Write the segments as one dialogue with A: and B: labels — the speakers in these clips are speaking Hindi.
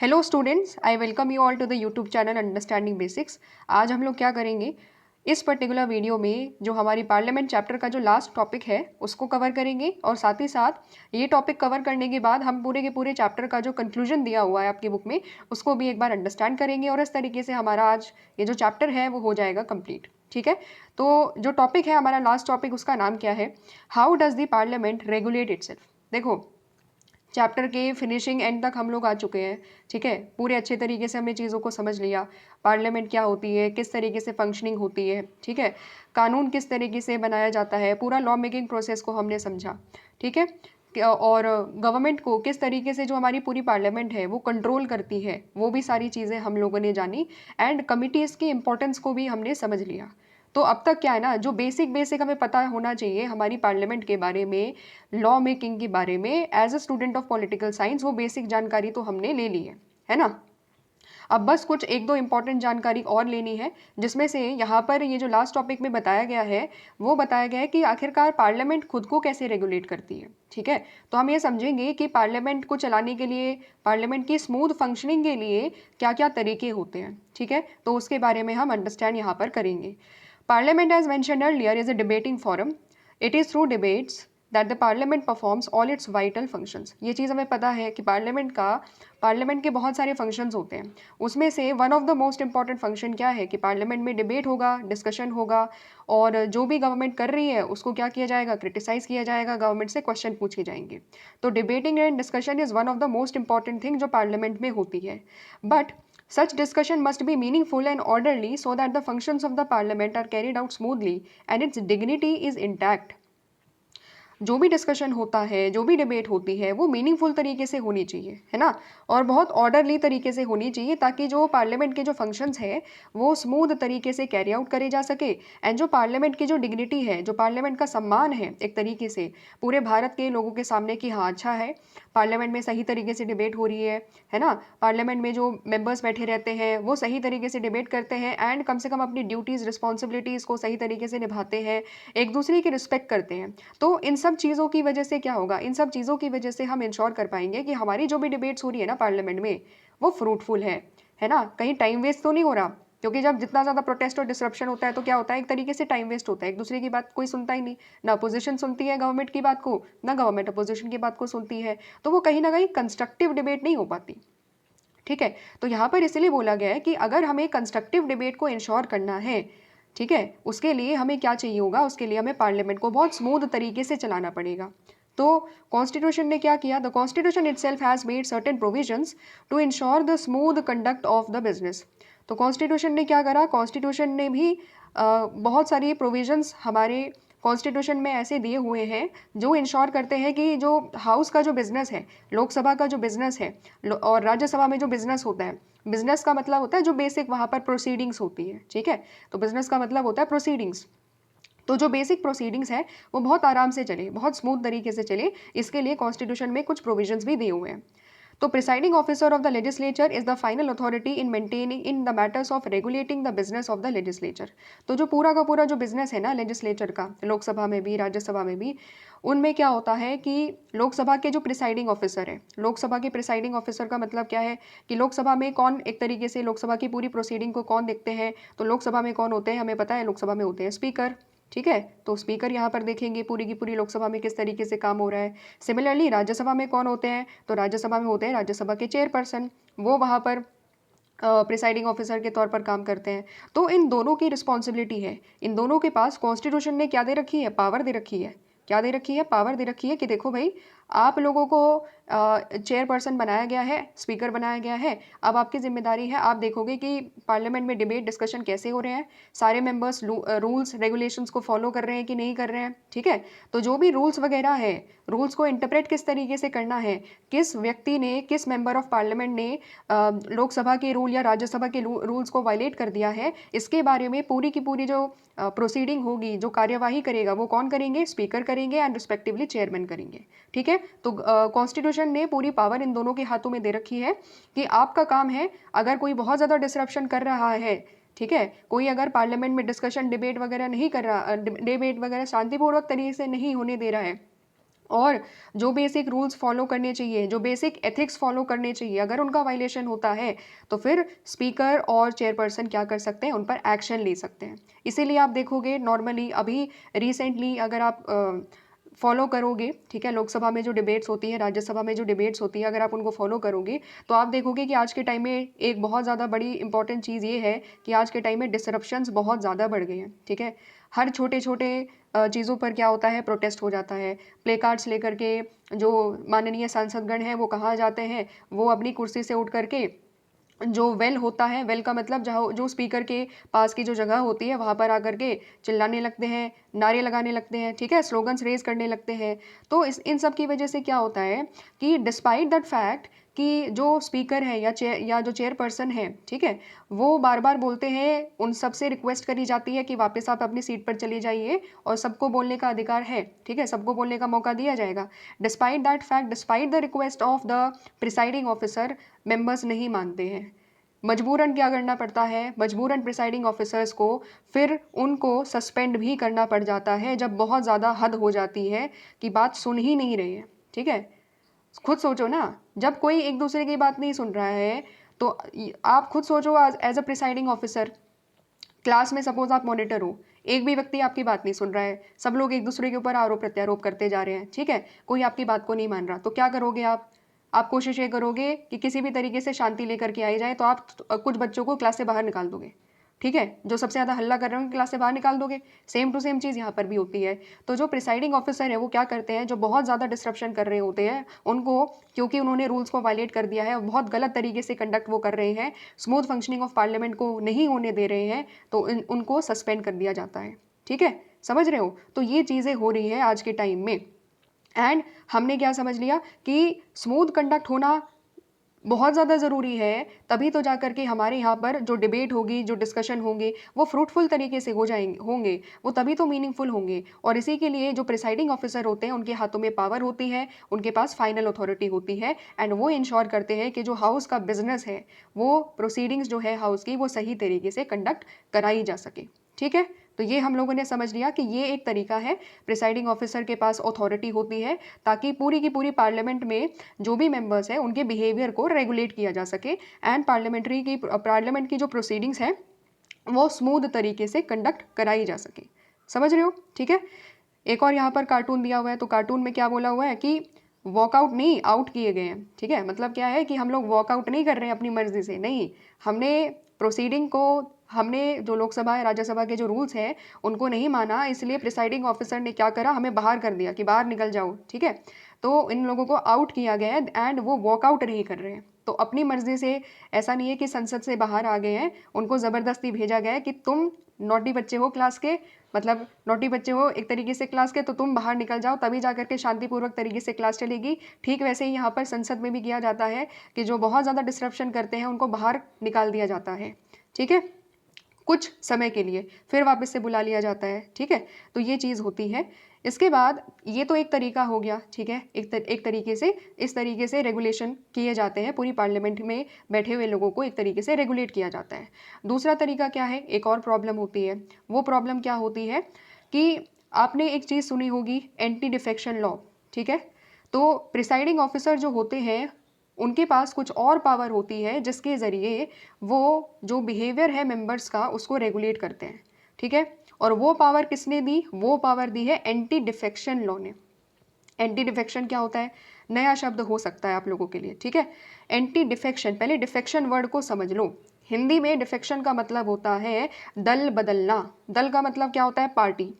A: Hello students, I welcome you all to the YouTube channel understanding basics. आज हम लोग क्या करेंगे, इस पर्टिकुलर वीडियो में जो हमारी पार्लियामेंट चैप्टर का जो लास्ट टॉपिक है उसको कवर करेंगे और साथ ही साथ ये टॉपिक कवर करने के बाद हम पूरे के पूरे चैप्टर का जो कंक्लूजन दिया हुआ है आपकी बुक में उसको भी एक बार अंडरस्टैंड करेंगे और इस तरीके से हमारा आज ये जो चैप्टर है वो हो जाएगा कंप्लीट। ठीक है, तो जो टॉपिक है हमारा लास्ट टॉपिक, उसका नाम क्या है? How does the parliament regulate itself. देखो, चैप्टर के फिनिशिंग एंड तक हम लोग आ चुके हैं। ठीक है, पूरे अच्छे तरीके से हमने चीज़ों को समझ लिया। पार्लियामेंट क्या होती है, किस तरीके से फंक्शनिंग होती है, ठीक है, कानून किस तरीके से बनाया जाता है, पूरा लॉ मेकिंग प्रोसेस को हमने समझा। ठीक है, और गवर्नमेंट को किस तरीके से जो हमारी पूरी पार्लियामेंट है वो कंट्रोल करती है, वो भी सारी चीज़ें हम लोगों ने जानी। एंड कमिटीज़ की इम्पोर्टेंस को भी हमने समझ लिया। तो अब तक क्या है ना, जो बेसिक बेसिक हमें पता होना चाहिए हमारी पार्लियामेंट के बारे में, लॉ मेकिंग के बारे में, as a student of political science वो बेसिक जानकारी तो हमने ले ली है ना। अब बस कुछ एक दो इंपॉर्टेंट जानकारी और लेनी है, जिसमें से यहाँ पर ये जो लास्ट टॉपिक में बताया गया है वो बताया गया है कि आखिरकार पार्लियामेंट खुद को कैसे रेगुलेट करती है। ठीक है, तो हम ये समझेंगे कि पार्लियामेंट को चलाने के लिए, पार्लियामेंट की स्मूथ फंक्शनिंग के लिए क्या क्या तरीके होते हैं। ठीक है, तो उसके बारे में हम अंडरस्टैंड यहाँ पर करेंगे। Parliament, as mentioned earlier, is a debating forum. It is through debates that the parliament performs all its vital functions. ये चीज़ हमें पता है कि पार्लियामेंट के बहुत सारे फंक्शंस होते हैं। उसमें से one of the most important function क्या है कि पार्लियामेंट में डिबेट होगा, डिस्कशन होगा और जो भी गवर्नमेंट कर रही है उसको क्या किया जाएगा, क्रिटिसाइज किया जाएगा, गवर्नमेंट से क्वेश्चन पूछे जाएंगे। तो debating and discussion is one of the most important thing जो पार्लियामेंट में होती है। But such discussion must be meaningful and orderly so that the functions of the parliament are carried out smoothly and its dignity is intact. जो भी डिस्कशन होता है, जो भी डिबेट होती है, वो मीनिंगफुल तरीके से होनी चाहिए, है ना, और बहुत ऑर्डरली तरीके से होनी चाहिए ताकि जो पार्लियामेंट के जो फंक्शंस है वो स्मूथ तरीके से कैरी आउट करे जा सके। एंड जो पार्लियामेंट की जो डिग्निटी है, जो पार्लियामेंट का सम्मान है एक तरीके से पूरे भारत के लोगों के सामने कि हाँ अच्छा है, पार्लियामेंट में सही तरीके से डिबेट हो रही है ना, पार्लियामेंट में जो मेंबर्स बैठे रहते हैं वो सही तरीके से डिबेट करते हैं एंड कम से कम अपनी ड्यूटीज़ रिस्पॉन्सिबिलिटीज़ को सही तरीके से निभाते हैं, एक दूसरे की रिस्पेक्ट करते हैं। तो इन सब चीज़ों की वजह से क्या होगा, इन सब चीज़ों की वजह से हम इंश्योर कर पाएंगे कि हमारी जो भी डिबेट्स हो रही है ना पार्लियामेंट में वो फ्रूटफुल है ना, कहीं टाइम वेस्ट तो नहीं हो रहा। क्योंकि जब जितना ज़्यादा प्रोटेस्ट और डिसरप्शन होता है तो क्या होता है, एक तरीके से टाइम वेस्ट होता है, एक दूसरे की बात कोई सुनता ही नहीं, ना अपोजिशन सुनती है गवर्नमेंट की बात को, ना गवर्नमेंट अपोजिशन की बात को सुनती है, तो वो कहीं ना कहीं कंस्ट्रक्टिव डिबेट नहीं हो पाती। ठीक है, तो यहाँ पर इसलिए बोला गया है कि अगर हमें कंस्ट्रक्टिव डिबेट को इंश्योर करना है, ठीक है, उसके लिए हमें क्या चाहिए होगा, उसके लिए हमें पार्लियामेंट को बहुत स्मूथ तरीके से चलाना पड़ेगा। तो कॉन्स्टिट्यूशन ने क्या किया, the constitution itself has made certain provisions to ensure the smooth conduct of the business. तो कॉन्स्टिट्यूशन ने क्या करा, कॉन्स्टिट्यूशन ने भी बहुत सारी प्रोविजंस हमारे कॉन्स्टिट्यूशन में ऐसे दिए हुए हैं जो इंश्योर करते हैं कि जो हाउस का जो बिजनेस है, लोकसभा का जो बिजनेस है और राज्यसभा में जो बिजनेस होता है, बिजनेस का मतलब होता है जो बेसिक वहाँ पर प्रोसीडिंग्स होती है। ठीक है, तो बिजनेस का मतलब होता है प्रोसीडिंग्स। तो जो बेसिक प्रोसीडिंग्स है वो बहुत आराम से चले, बहुत स्मूथ तरीके से चले, इसके लिए कॉन्स्टिट्यूशन में कुछ प्रोविजंस भी दिए हुए हैं। तो presiding officer of the legislature is the final authority in maintaining in the matters of regulating the business of the legislature. तो जो पूरा का पूरा जो बिजनेस है ना लेजिस्लेचर का, लोकसभा में भी राज्यसभा में भी, उनमें क्या होता है कि लोकसभा के जो प्रिसाइडिंग ऑफिसर है, लोकसभा के प्रिसाइडिंग ऑफिसर का मतलब क्या है कि लोकसभा में कौन, एक तरीके से लोकसभा की पूरी प्रोसीडिंग को कौन देखते हैं, तो लोकसभा में कौन होते हैं हमें पता है, लोकसभा में होते हैं स्पीकर। ठीक है, तो स्पीकर यहाँ पर देखेंगे पूरी की पूरी लोकसभा में किस तरीके से काम हो रहा है। सिमिलरली राज्यसभा में कौन होते हैं, तो राज्यसभा में होते हैं राज्यसभा के चेयरपर्सन, वो वहाँ पर प्रिसाइडिंग ऑफिसर के तौर पर काम करते हैं। तो इन दोनों की रिस्पॉन्सिबिलिटी है, इन दोनों के पास कॉन्स्टिट्यूशन ने क्या दे रखी है, पावर दे रखी है। क्या दे रखी है, पावर दे रखी है कि देखो भाई, आप लोगों को चेयरपर्सन बनाया गया है, स्पीकर बनाया गया है, अब आपकी जिम्मेदारी है, आप देखोगे कि पार्लियामेंट में डिबेट डिस्कशन कैसे हो रहे हैं, सारे मेंबर्स रूल्स रेगुलेशंस को फॉलो कर रहे हैं कि नहीं कर रहे हैं। ठीक है, तो जो भी रूल्स वगैरह है, रूल्स को इंटरप्रेट किस तरीके से करना है, किस व्यक्ति ने, किस मेंबर ऑफ पार्लियामेंट ने लोकसभा के रूल या राज्यसभा के रूल्स को वायलेट कर दिया है, इसके बारे में पूरी की पूरी जो प्रोसीडिंग होगी, जो कार्यवाही करेगा, वो कौन करेंगे, स्पीकर करेंगे एंड रिस्पेक्टिवली चेयरमैन करेंगे। ठीक है, तो कॉन्स्टिट्यूशन ने पूरी पावर इन दोनों के हाथों में दे रखी है कि आपका काम है, अगर कोई बहुत ज़्यादा डिसरप्शन कर रहा है, ठीक है, कोई अगर पार्लियामेंट में डिस्कशन डिबेट वगैरह नहीं कर रहा, डिबेट वगैरह शांतिपूर्वक तरीके से नहीं होने दे रहा है, और जो बेसिक रूल्स फॉलो करने चाहिए, जो बेसिक एथिक्स फॉलो करने चाहिए, अगर उनका वायलेशन होता है तो फिर स्पीकर और चेयरपर्सन क्या कर सकते हैं, उन पर एक्शन ले सकते हैं। इसीलिए आप देखोगे नॉर्मली अभी रिसेंटली अगर आप फॉलो करोगे, ठीक है, लोकसभा में जो डिबेट्स होती है, राज्यसभा में जो डिबेट्स होती है, अगर आप उनको फॉलो करोगे तो आप देखोगे कि आज के टाइम में एक बहुत ज़्यादा बड़ी इंपॉर्टेंट चीज़ ये है कि आज के टाइम में डिसरप्शंस बहुत ज़्यादा बढ़ गए हैं। ठीक है, हर छोटे छोटे चीज़ों पर क्या होता है, प्रोटेस्ट हो जाता है। प्ले कार्ड्स लेकर के जो माननीय सांसदगण हैं वो कहाँ जाते हैं, वो अपनी कुर्सी से उठ करके जो वेल होता है, वेल का मतलब जहाँ जो स्पीकर के पास की जो जगह होती है वहाँ पर आकर के चिल्लाने लगते हैं, नारे लगाने लगते हैं, ठीक है, स्लोगन्स रेज करने लगते हैं। तो इस इन सब की वजह से क्या होता है कि डिस्पाइट दैट फैक्ट कि जो स्पीकर है या जो चेयरपर्सन है, ठीक है, वो बार बार बोलते हैं, उन सब से रिक्वेस्ट करी जाती है कि वापस आप अपनी सीट पर चले जाइए और सबको बोलने का अधिकार है, ठीक है, सबको बोलने का मौका दिया जाएगा। Despite that fact, despite the request of the presiding officer, members नहीं मानते हैं। मजबूरन क्या करना पड़ता है, मजबूरन प्रिसाइडिंग ऑफिसर्स को फिर उनको सस्पेंड भी करना पड़ जाता है जब बहुत ज़्यादा हद हो जाती है कि बात सुन ही नहीं रही है। ठीक है, खुद सोचो ना, जब कोई एक दूसरे की बात नहीं सुन रहा है तो आप खुद सोचो, as a presiding officer class में सपोज आप मॉनिटर हो, एक भी व्यक्ति आपकी बात नहीं सुन रहा है, सब लोग एक दूसरे के ऊपर आरोप प्रत्यारोप करते जा रहे हैं, ठीक है, कोई आपकी बात को नहीं मान रहा, तो क्या करोगे आप कोशिश ये करोगे कि किसी भी तरीके से शांति लेकर के आई जाए, तो आप कुछ बच्चों को क्लास से बाहर निकाल दोगे, ठीक है, जो सबसे ज़्यादा हल्ला कर रहे हो क्लास से बाहर निकाल दोगे। सेम टू सेम चीज़ यहाँ पर भी होती है। तो जो प्रिसाइडिंग ऑफिसर है वो क्या करते हैं, जो बहुत ज़्यादा डिस्ट्रप्शन कर रहे होते हैं उनको, क्योंकि उन्होंने रूल्स को वायलेट कर दिया है और बहुत गलत तरीके से कंडक्ट वो कर रहे हैं, स्मूथ फंक्शनिंग ऑफ पार्लियामेंट को नहीं होने दे रहे हैं, तो उनको सस्पेंड कर दिया जाता है। ठीक है, समझ रहे हो, तो ये चीज़ें हो रही है आज के टाइम में। एंड हमने क्या समझ लिया कि स्मूथ कंडक्ट होना बहुत ज़्यादा ज़रूरी है, तभी तो जाकर के हमारे यहाँ पर जो डिबेट होगी, जो डिस्कशन होंगे, वो फ्रूटफुल तरीके से होंगे, वो तभी तो मीनिंगफुल होंगे। और इसी के लिए जो प्रिसाइडिंग ऑफिसर होते हैं उनके हाथों में पावर होती है, उनके पास फाइनल अथॉरिटी होती है, एंड वो इंश्योर करते हैं कि जो हाउस का बिजनेस है, वो प्रोसीडिंग्स जो है हाउस की, वो सही तरीके से कंडक्ट कराई जा सके। ठीक है, तो ये हम लोगों ने समझ लिया कि ये एक तरीका है, प्रिसाइडिंग ऑफिसर के पास अथॉरिटी होती है ताकि पूरी की पूरी पार्लियामेंट में जो भी मेंबर्स हैं उनके बिहेवियर को रेगुलेट किया जा सके, एंड पार्लियामेंट की जो प्रोसीडिंग्स हैं वो स्मूथ तरीके से कंडक्ट कराई जा सके। समझ रहे हो? ठीक है, एक और यहाँ पर कार्टून दिया हुआ है, तो कार्टून में क्या बोला हुआ है कि वॉकआउट नहीं, आउट किए गए हैं। ठीक है, मतलब क्या है कि हम लोग वॉकआउट नहीं कर रहे हैं अपनी मर्जी से, नहीं, हमने प्रोसीडिंग को, हमने जो लोकसभा या राज्यसभा के जो रूल्स हैं उनको नहीं माना, इसलिए प्रिसाइडिंग ऑफिसर ने क्या करा, हमें बाहर कर दिया कि बाहर निकल जाओ। ठीक है, तो इन लोगों को आउट किया गया है एंड वो वॉकआउट नहीं कर रहे हैं, तो अपनी मर्जी से, ऐसा नहीं है कि संसद से बाहर आ गए हैं, उनको ज़बरदस्ती भेजा गया है कि तुम नॉटी बच्चे हो क्लास के, मतलब नॉटी बच्चे हो एक तरीके से क्लास के, तो तुम बाहर निकल जाओ, तभी जाकर के शांतिपूर्वक तरीके से क्लास चलेगी। ठीक वैसे ही यहाँ पर संसद में भी किया जाता है कि जो बहुत ज़्यादा डिस्ट्रप्शन करते हैं उनको बाहर निकाल दिया जाता है। ठीक है, कुछ समय के लिए, फिर वापस से बुला लिया जाता है। ठीक है, तो ये चीज़ होती है। इसके बाद ये तो एक तरीका हो गया, ठीक है, एक तरीके से, इस तरीके से रेगुलेशन किए जाते हैं, पूरी पार्लियामेंट में बैठे हुए लोगों को एक तरीके से रेगुलेट किया जाता है। दूसरा तरीका क्या है, एक और प्रॉब्लम होती है, वो प्रॉब्लम क्या होती है कि आपने एक चीज़ सुनी होगी, एंटी डिफेक्शन लॉ। ठीक है, तो प्रिसाइडिंग ऑफिसर जो होते हैं उनके पास कुछ और पावर होती है जिसके ज़रिए वो जो बिहेवियर है मेंबर्स का उसको रेगुलेट करते हैं। ठीक है, और वो पावर किसने दी, वो पावर दी है एंटी डिफेक्शन लॉ ने। एंटी डिफेक्शन क्या होता है, नया शब्द हो सकता है आप लोगों के लिए। ठीक है, एंटी डिफेक्शन, पहले डिफेक्शन वर्ड को समझ लो। हिंदी में डिफेक्शन का मतलब होता है दल बदलना। दल का मतलब क्या होता है, पार्टी।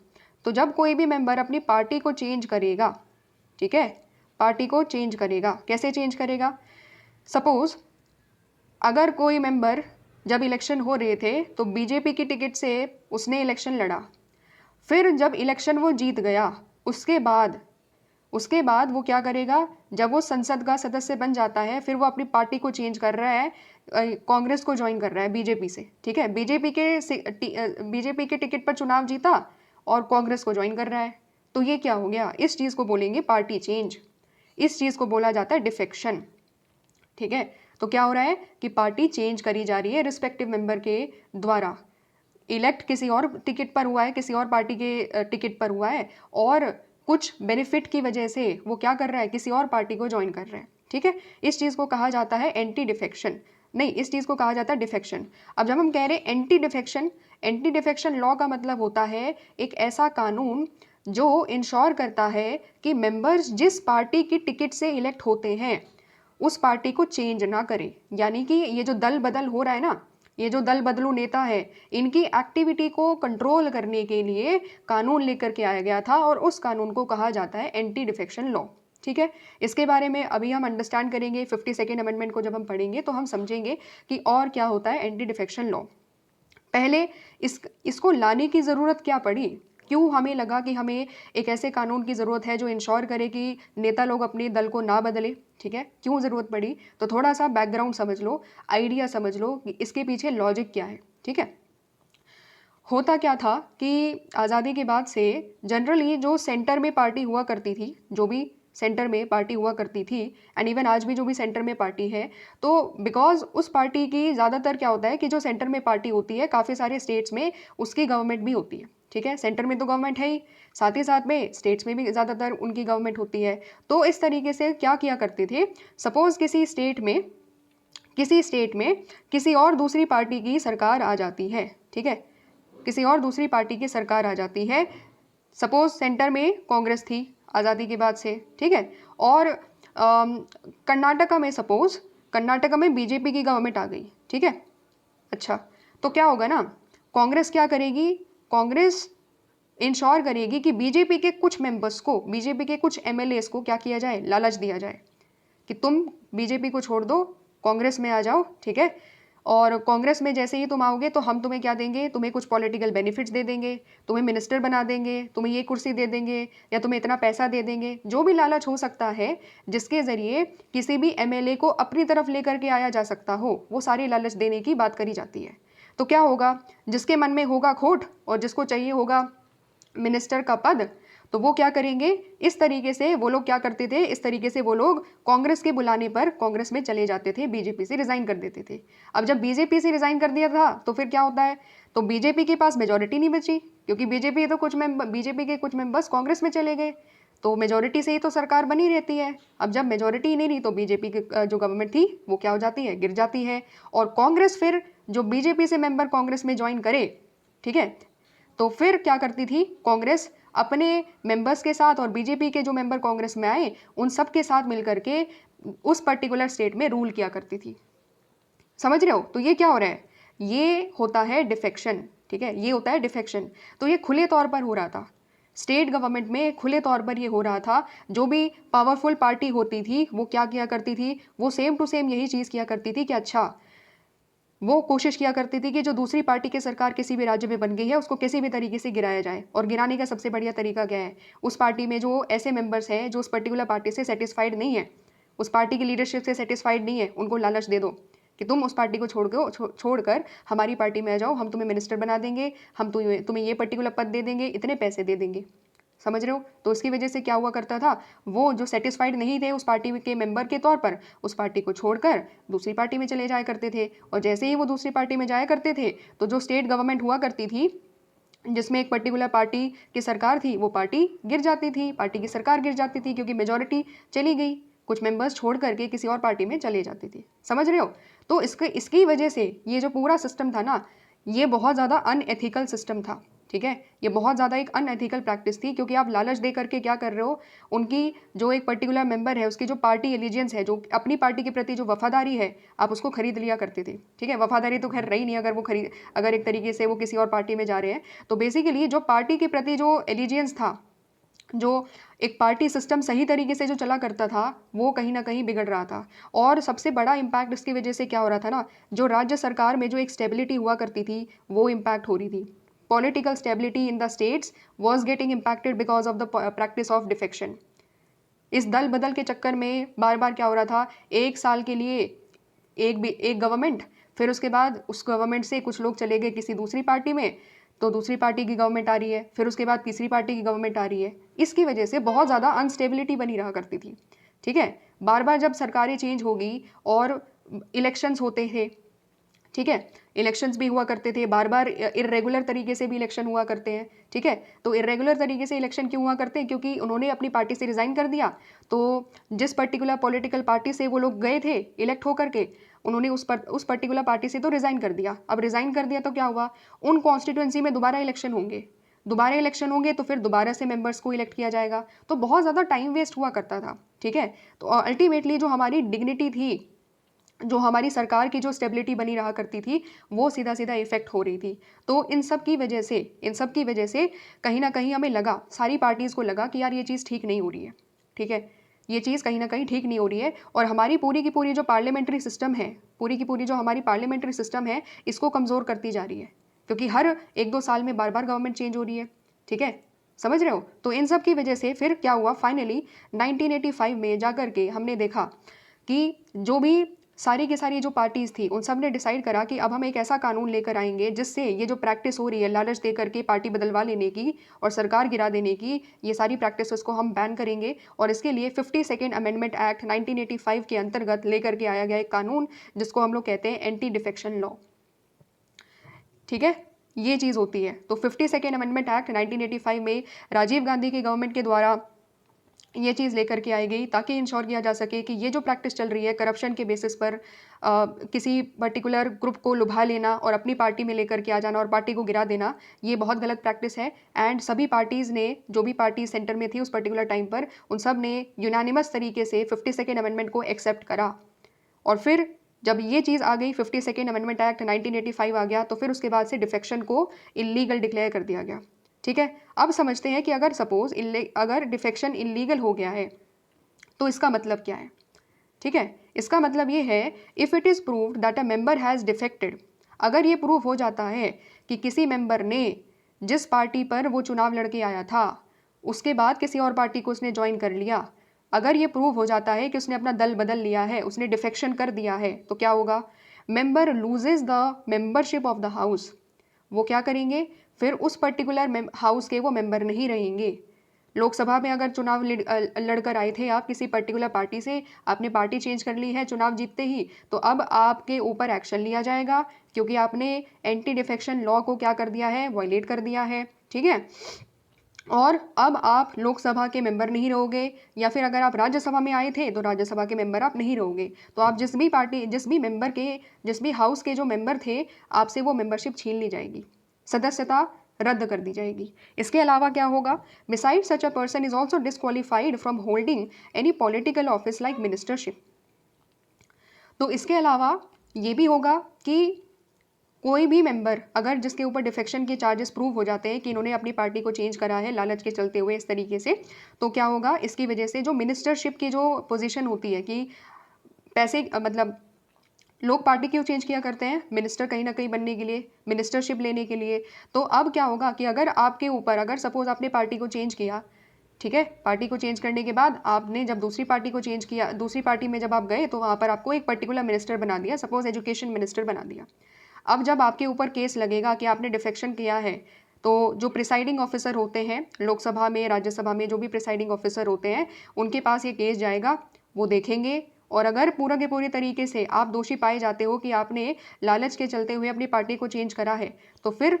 A: तो जब कोई भी मेंबर अपनी पार्टी को चेंज करेगा, ठीक है, पार्टी को चेंज करेगा, कैसे चेंज करेगा, सपोज अगर कोई मेंबर, जब इलेक्शन हो रहे थे तो बीजेपी की टिकट से उसने इलेक्शन लड़ा, फिर जब इलेक्शन वो जीत गया, उसके बाद वो क्या करेगा, जब वो संसद का सदस्य बन जाता है फिर वो अपनी पार्टी को चेंज कर रहा है, कांग्रेस को ज्वाइन कर रहा है बीजेपी से। ठीक है, बीजेपी के टिकट पर चुनाव जीता और कांग्रेस को ज्वाइन कर रहा है, तो ये क्या हो गया, इस चीज़ को बोलेंगे पार्टी चेंज, इस चीज़ को बोला जाता है डिफेक्शन। ठीक है, तो क्या हो रहा है कि पार्टी चेंज करी जा रही है रिस्पेक्टिव मेंबर के द्वारा, इलेक्ट किसी और टिकट पर हुआ है, किसी और पार्टी के टिकट पर हुआ है, और कुछ बेनिफिट की वजह से वो क्या कर रहा है, किसी और पार्टी को ज्वाइन कर रहा है। ठीक है, इस चीज़ को कहा जाता है एंटी डिफेक्शन, नहीं इस चीज़ को कहा जाता है डिफेक्शन। अब जब हम कह रहे हैं एंटी डिफेक्शन लॉ का मतलब होता है एक ऐसा कानून जो इंश्योर करता है कि मेंबर्स जिस पार्टी की टिकट से इलेक्ट होते हैं उस पार्टी को चेंज ना करें। यानी कि ये जो दल बदल हो रहा है ना, ये जो दल बदलू नेता है, इनकी एक्टिविटी को कंट्रोल करने के लिए कानून लेकर के आया गया था और उस कानून को कहा जाता है एंटी डिफेक्शन लॉ। ठीक है, इसके बारे में अभी हम अंडरस्टैंड करेंगे। 52nd अमेंडमेंट को जब हम पढ़ेंगे तो हम समझेंगे कि और क्या होता है एंटी डिफेक्शन लॉ। पहले इसको लाने की ज़रूरत क्या पड़ी, क्यों हमें लगा कि हमें एक ऐसे कानून की ज़रूरत है जो इंश्योर करे कि नेता लोग अपने दल को ना बदले। ठीक है, क्यों ज़रूरत पड़ी, तो थोड़ा सा बैकग्राउंड समझ लो, आइडिया समझ लो कि इसके पीछे लॉजिक क्या है। ठीक है, होता क्या था कि आज़ादी के बाद से जनरली जो सेंटर में पार्टी हुआ करती थी, जो भी सेंटर में पार्टी हुआ करती थी, एंड इवन आज भी जो भी सेंटर में पार्टी है, तो बिकॉज उस पार्टी की ज़्यादातर क्या होता है कि जो सेंटर में पार्टी होती है काफ़ी सारे स्टेट्स में उसकी गवर्नमेंट भी होती है। ठीक है, सेंटर में तो गवर्नमेंट है ही, साथ ही साथ में स्टेट्स में भी ज़्यादातर उनकी गवर्नमेंट होती है। तो इस तरीके से क्या किया करते थे, सपोज किसी स्टेट में किसी और दूसरी पार्टी की सरकार आ जाती है। ठीक है, किसी और दूसरी पार्टी की सरकार आ जाती है, सपोज सेंटर में कांग्रेस थी आज़ादी के बाद से। ठीक है, और कर्नाटका में बीजेपी की गवर्नमेंट आ गई। ठीक है, अच्छा तो क्या होगा ना, कांग्रेस क्या करेगी, कांग्रेस इंश्योर करेगी कि बीजेपी के कुछ मेंबर्स को, बीजेपी के कुछ एमएलएस को क्या किया जाए, लालच दिया जाए कि तुम बीजेपी को छोड़ दो, कांग्रेस में आ जाओ। ठीक है, और कांग्रेस में जैसे ही तुम आओगे तो हम तुम्हें क्या देंगे, तुम्हें कुछ पॉलिटिकल बेनिफिट्स दे देंगे, तुम्हें मिनिस्टर बना देंगे, तुम्हें ये कुर्सी दे देंगे या तुम्हें इतना पैसा दे देंगे, जो भी लालच हो सकता है जिसके ज़रिए किसी भी एमएलए को अपनी तरफ लेकर के आया जा सकता हो, वो सारी लालच देने की बात करी जाती है। तो क्या होगा, जिसके मन में होगा खोट और जिसको चाहिए होगा मिनिस्टर का पद, तो वो क्या करेंगे, इस तरीके से वो लोग क्या करते थे, इस तरीके से वो लोग कांग्रेस के बुलाने पर कांग्रेस में चले जाते थे, बीजेपी से रिजाइन कर देते थे। अब जब बीजेपी से रिजाइन कर दिया था तो फिर क्या होता है, तो बीजेपी के पास मेजोरिटी नहीं बची, क्योंकि बीजेपी के कुछ मेंबर्स कांग्रेस में चले गए, तो मेजोरिटी से ही तो सरकार बनी रहती है। अब जब मेजोरिटी नहीं रही तो बीजेपी की जो गवर्नमेंट थी वो क्या हो जाती है, गिर जाती है। और कांग्रेस फिर जो बीजेपी से मेंबर कांग्रेस में ज्वाइन करे, ठीक है, तो फिर क्या करती थी कांग्रेस, अपने मेंबर्स के साथ और बीजेपी के जो मेंबर कांग्रेस में आए उन सब के साथ मिलकर के उस पर्टिकुलर स्टेट में रूल किया करती थी। समझ रहे हो, तो ये क्या हो रहा है, ये होता है डिफेक्शन। ठीक है, ये होता है डिफेक्शन। तो ये खुले तौर पर हो रहा था, स्टेट गवर्नमेंट में खुले तौर पर ये हो रहा था। जो भी पावरफुल पार्टी होती थी वो क्या किया करती थी, वो सेम टू सेम यही चीज़ किया करती थी कि अच्छा, वो कोशिश किया करती थी कि जो दूसरी पार्टी की सरकार किसी भी राज्य में बन गई है उसको किसी भी तरीके से गिराया जाए। और गिराने का सबसे बढ़िया तरीका क्या है, उस पार्टी में जो ऐसे मेंबर्स हैं जो उस पर्टिकुलर पार्टी से सेटिस्फाइड नहीं है, उस पार्टी की लीडरशिप से सेटिस्फाइड नहीं है, उनको लालच दे दो कि तुम उस पार्टी को छोड़कर हमारी पार्टी में आ जाओ, हम तुम्हें मिनिस्टर बना देंगे, हम तुम्हें ये पर्टिकुलर पद दे देंगे, इतने पैसे दे देंगे। समझ रहे हो, तो उसकी वजह से क्या हुआ करता था, वो जो सेटिस्फाइड नहीं थे उस पार्टी के मेंबर के तौर पर, उस पार्टी को छोड़कर दूसरी पार्टी में चले जाया करते थे। और जैसे ही वो दूसरी पार्टी में जाया करते थे तो जो स्टेट गवर्नमेंट हुआ करती थी जिसमें एक पर्टिकुलर पार्टी की सरकार थी, वो पार्टी गिर जाती थी, पार्टी की सरकार गिर जाती थी, क्योंकि मेजोरिटी चली गई, कुछ मेंबर्स छोड़ करके किसी और पार्टी में चले जाते थे। समझ रहे हो, तो इसकी वजह से ये जो पूरा सिस्टम था ना, ये बहुत ज़्यादा अनएथिकल सिस्टम था। ठीक है, ये बहुत ज़्यादा एक अनएथिकल प्रैक्टिस थी, क्योंकि आप लालच दे करके क्या कर रहे हो, उनकी जो एक पर्टिकुलर मेंबर है उसकी जो पार्टी एलिजियंस है, जो अपनी पार्टी के प्रति जो वफादारी है, आप उसको खरीद लिया करते थे। ठीक है, वफादारी तो खैर रही नहीं, अगर एक तरीके से वो किसी और पार्टी में जा रहे हैं, तो बेसिकली जो पार्टी के प्रति जो एलिजियंस था, जो एक पार्टी सिस्टम सही तरीके से जो चला करता था, वो कहीं ना कहीं बिगड़ रहा था। और सबसे बड़ा इम्पैक्ट इसकी वजह से क्या हो रहा था ना, जो राज्य सरकार में जो एक स्टेबिलिटी हुआ करती थी वो इम्पैक्ट हो रही थी। Political stability in the states was getting impacted because of the practice of defection. इस दल बदल के चक्कर में बार बार क्या हो रहा था, एक साल के लिए एक गवर्नमेंट, फिर उसके बाद उस गवर्नमेंट से कुछ लोग चले गए किसी दूसरी पार्टी में, तो दूसरी पार्टी की गवर्नमेंट आ रही है, फिर उसके बाद तीसरी पार्टी की गवर्नमेंट आ रही है। इसकी वजह से बहुत ज़्यादा अनस्टेबिलिटी बनी रहा करती थी। ठीक है, बार बार जब सरकारें चेंज होगी और इलेक्शंस होते थे, ठीक है, इलेक्शंस भी हुआ करते थे, बार बार इरेगुलर तरीके से भी इलेक्शन हुआ करते हैं, ठीक है। तो इरेगुलर तरीके से इलेक्शन क्यों हुआ करते हैं? क्योंकि उन्होंने अपनी पार्टी से रिज़ाइन कर दिया, तो जिस पर्टिकुलर पॉलिटिकल पार्टी से वो लोग गए थे इलेक्ट होकर के, उन्होंने उस पर्टिकुलर पार्टी से तो रिज़ाइन कर दिया। अब रिज़ाइन कर दिया तो क्या हुआ, उन कॉन्स्टिट्यूंसी में दोबारा इलेक्शन होंगे तो फिर दोबारा से मेंबर्स को इलेक्ट किया जाएगा, तो बहुत ज़्यादा टाइम वेस्ट हुआ करता था, ठीक है। तो अल्टीमेटली जो हमारी डिग्निटी थी, जो हमारी सरकार की जो स्टेबिलिटी बनी रहा करती थी, वो सीधा सीधा इफेक्ट हो रही थी। तो इन सब की वजह से कहीं ना कहीं हमें लगा, सारी पार्टीज़ को लगा कि यार ये चीज़ ठीक नहीं हो रही है, ठीक है, ये चीज़ कहीं ना कहीं ठीक नहीं हो रही है, और हमारी पूरी की पूरी जो पार्लियामेंट्री सिस्टम है, पूरी की पूरी जो हमारी पार्लियामेंट्री सिस्टम है, इसको कमज़ोर करती जा रही है, क्योंकि हर 1-2 साल में बार बार गवर्नमेंट चेंज हो रही है, ठीक है, समझ रहे हो। तो इन सब की वजह से फिर क्या हुआ, फाइनली 1985 में जाकर के हमने देखा कि जो भी सारी की सारी जो पार्टीज़ थी, उन सब ने डिसाइड करा कि अब हम एक ऐसा कानून लेकर आएंगे जिससे ये जो प्रैक्टिस हो रही है लालच दे करके पार्टी बदलवा लेने की और सरकार गिरा देने की, ये सारी प्रैक्टिसेस को हम बैन करेंगे। और इसके लिए 52nd अमेंडमेंट एक्ट 1985 के अंतर्गत लेकर के आया गया एक कानून, जिसको हम लोग कहते हैं एंटी डिफेक्शन लॉ, ठीक है, ये चीज़ होती है। तो 52nd अमेंडमेंट एक्ट 1985 में राजीव गांधी की गवर्नमेंट के द्वारा ये चीज़ लेकर के आई गई, ताकि इंश्योर किया जा सके कि ये जो प्रैक्टिस चल रही है करप्शन के बेसिस पर, किसी पर्टिकुलर ग्रुप को लुभा लेना और अपनी पार्टी में लेकर के आ जाना और पार्टी को गिरा देना, ये बहुत गलत प्रैक्टिस है। एंड सभी पार्टीज़ ने, जो भी पार्टी सेंटर में थी उस पर्टिकुलर टाइम पर, उन सब ने यूनानिमस तरीके से 52nd अमेंडमेंट को एक्सेप्ट करा। और फिर जब ये चीज़ आ गई, 52nd अमेंडमेंट एक्ट 1985 आ गया, तो फिर उसके बाद से डिफेक्शन को इलीगल डिक्लेयर कर दिया गया, ठीक है। अब समझते हैं कि अगर सपोज अगर डिफेक्शन इलीगल हो गया है तो इसका मतलब क्या है, ठीक है। इसका मतलब ये है, if it is proved that a member has defected, अगर ये प्रूव हो जाता है कि किसी मेंबर ने जिस पार्टी पर वो चुनाव लड़के आया था उसके बाद किसी और पार्टी को उसने ज्वाइन कर लिया, अगर ये प्रूव हो जाता है कि उसने अपना दल बदल लिया है, उसने डिफेक्शन कर दिया है, तो क्या होगा, member loses the membership of the house. वो क्या करेंगे, फिर उस पर्टिकुलर हाउस के वो मेंबर नहीं रहेंगे। लोकसभा में अगर चुनाव लड़कर आए थे आप किसी पर्टिकुलर पार्टी से, आपने पार्टी चेंज कर ली है चुनाव जीतते ही, तो अब आपके ऊपर एक्शन लिया जाएगा, क्योंकि आपने एंटी डिफेक्शन लॉ को क्या कर दिया है, वायलेट कर दिया है, ठीक है। और अब आप लोकसभा के मेंबर नहीं रहोगे, या फिर अगर आप राज्यसभा में आए थे तो राज्यसभा के मेंबर आप नहीं रहोगे, तो आप जिस भी हाउस के जो मेंबर थे, आपसे वो मेंबरशिप छीन ली जाएगी, सदस्यता रद्द कर दी जाएगी। इसके अलावा क्या होगा, beside such a person is also disqualified from holding any political office like ministership. तो इसके अलावा ये भी होगा कि कोई भी मेंबर अगर जिसके ऊपर डिफेक्शन के चार्जेस प्रूव हो जाते हैं कि इन्होंने अपनी पार्टी को चेंज करा है लालच के चलते हुए इस तरीके से, तो क्या होगा, इसकी वजह से जो मिनिस्टरशिप की जो पोजीशन होती है कि पैसे, मतलब लोग पार्टी क्यों चेंज किया करते हैं, मिनिस्टर कहीं ना कहीं बनने के लिए, मिनिस्टरशिप लेने के लिए। तो अब क्या होगा कि अगर आपके ऊपर, अगर सपोज आपने पार्टी को चेंज किया, ठीक है, पार्टी को चेंज करने के बाद आपने जब दूसरी पार्टी को चेंज किया, दूसरी पार्टी में जब आप गए तो वहाँ पर आपको एक पर्टिकुलर मिनिस्टर बना दिया, सपोज एजुकेशन मिनिस्टर बना दिया। अब जब आपके ऊपर केस लगेगा कि आपने डिफेक्शन किया है, तो जो प्रिसाइडिंग ऑफिसर होते हैं लोकसभा में, राज्यसभा में, जो भी प्रिसाइडिंग ऑफिसर होते हैं, उनके पास ये केस जाएगा, वो देखेंगे, और अगर पूरा के पूरे तरीके से आप दोषी पाए जाते हो कि आपने लालच के चलते हुए अपनी पार्टी को चेंज करा है, तो फिर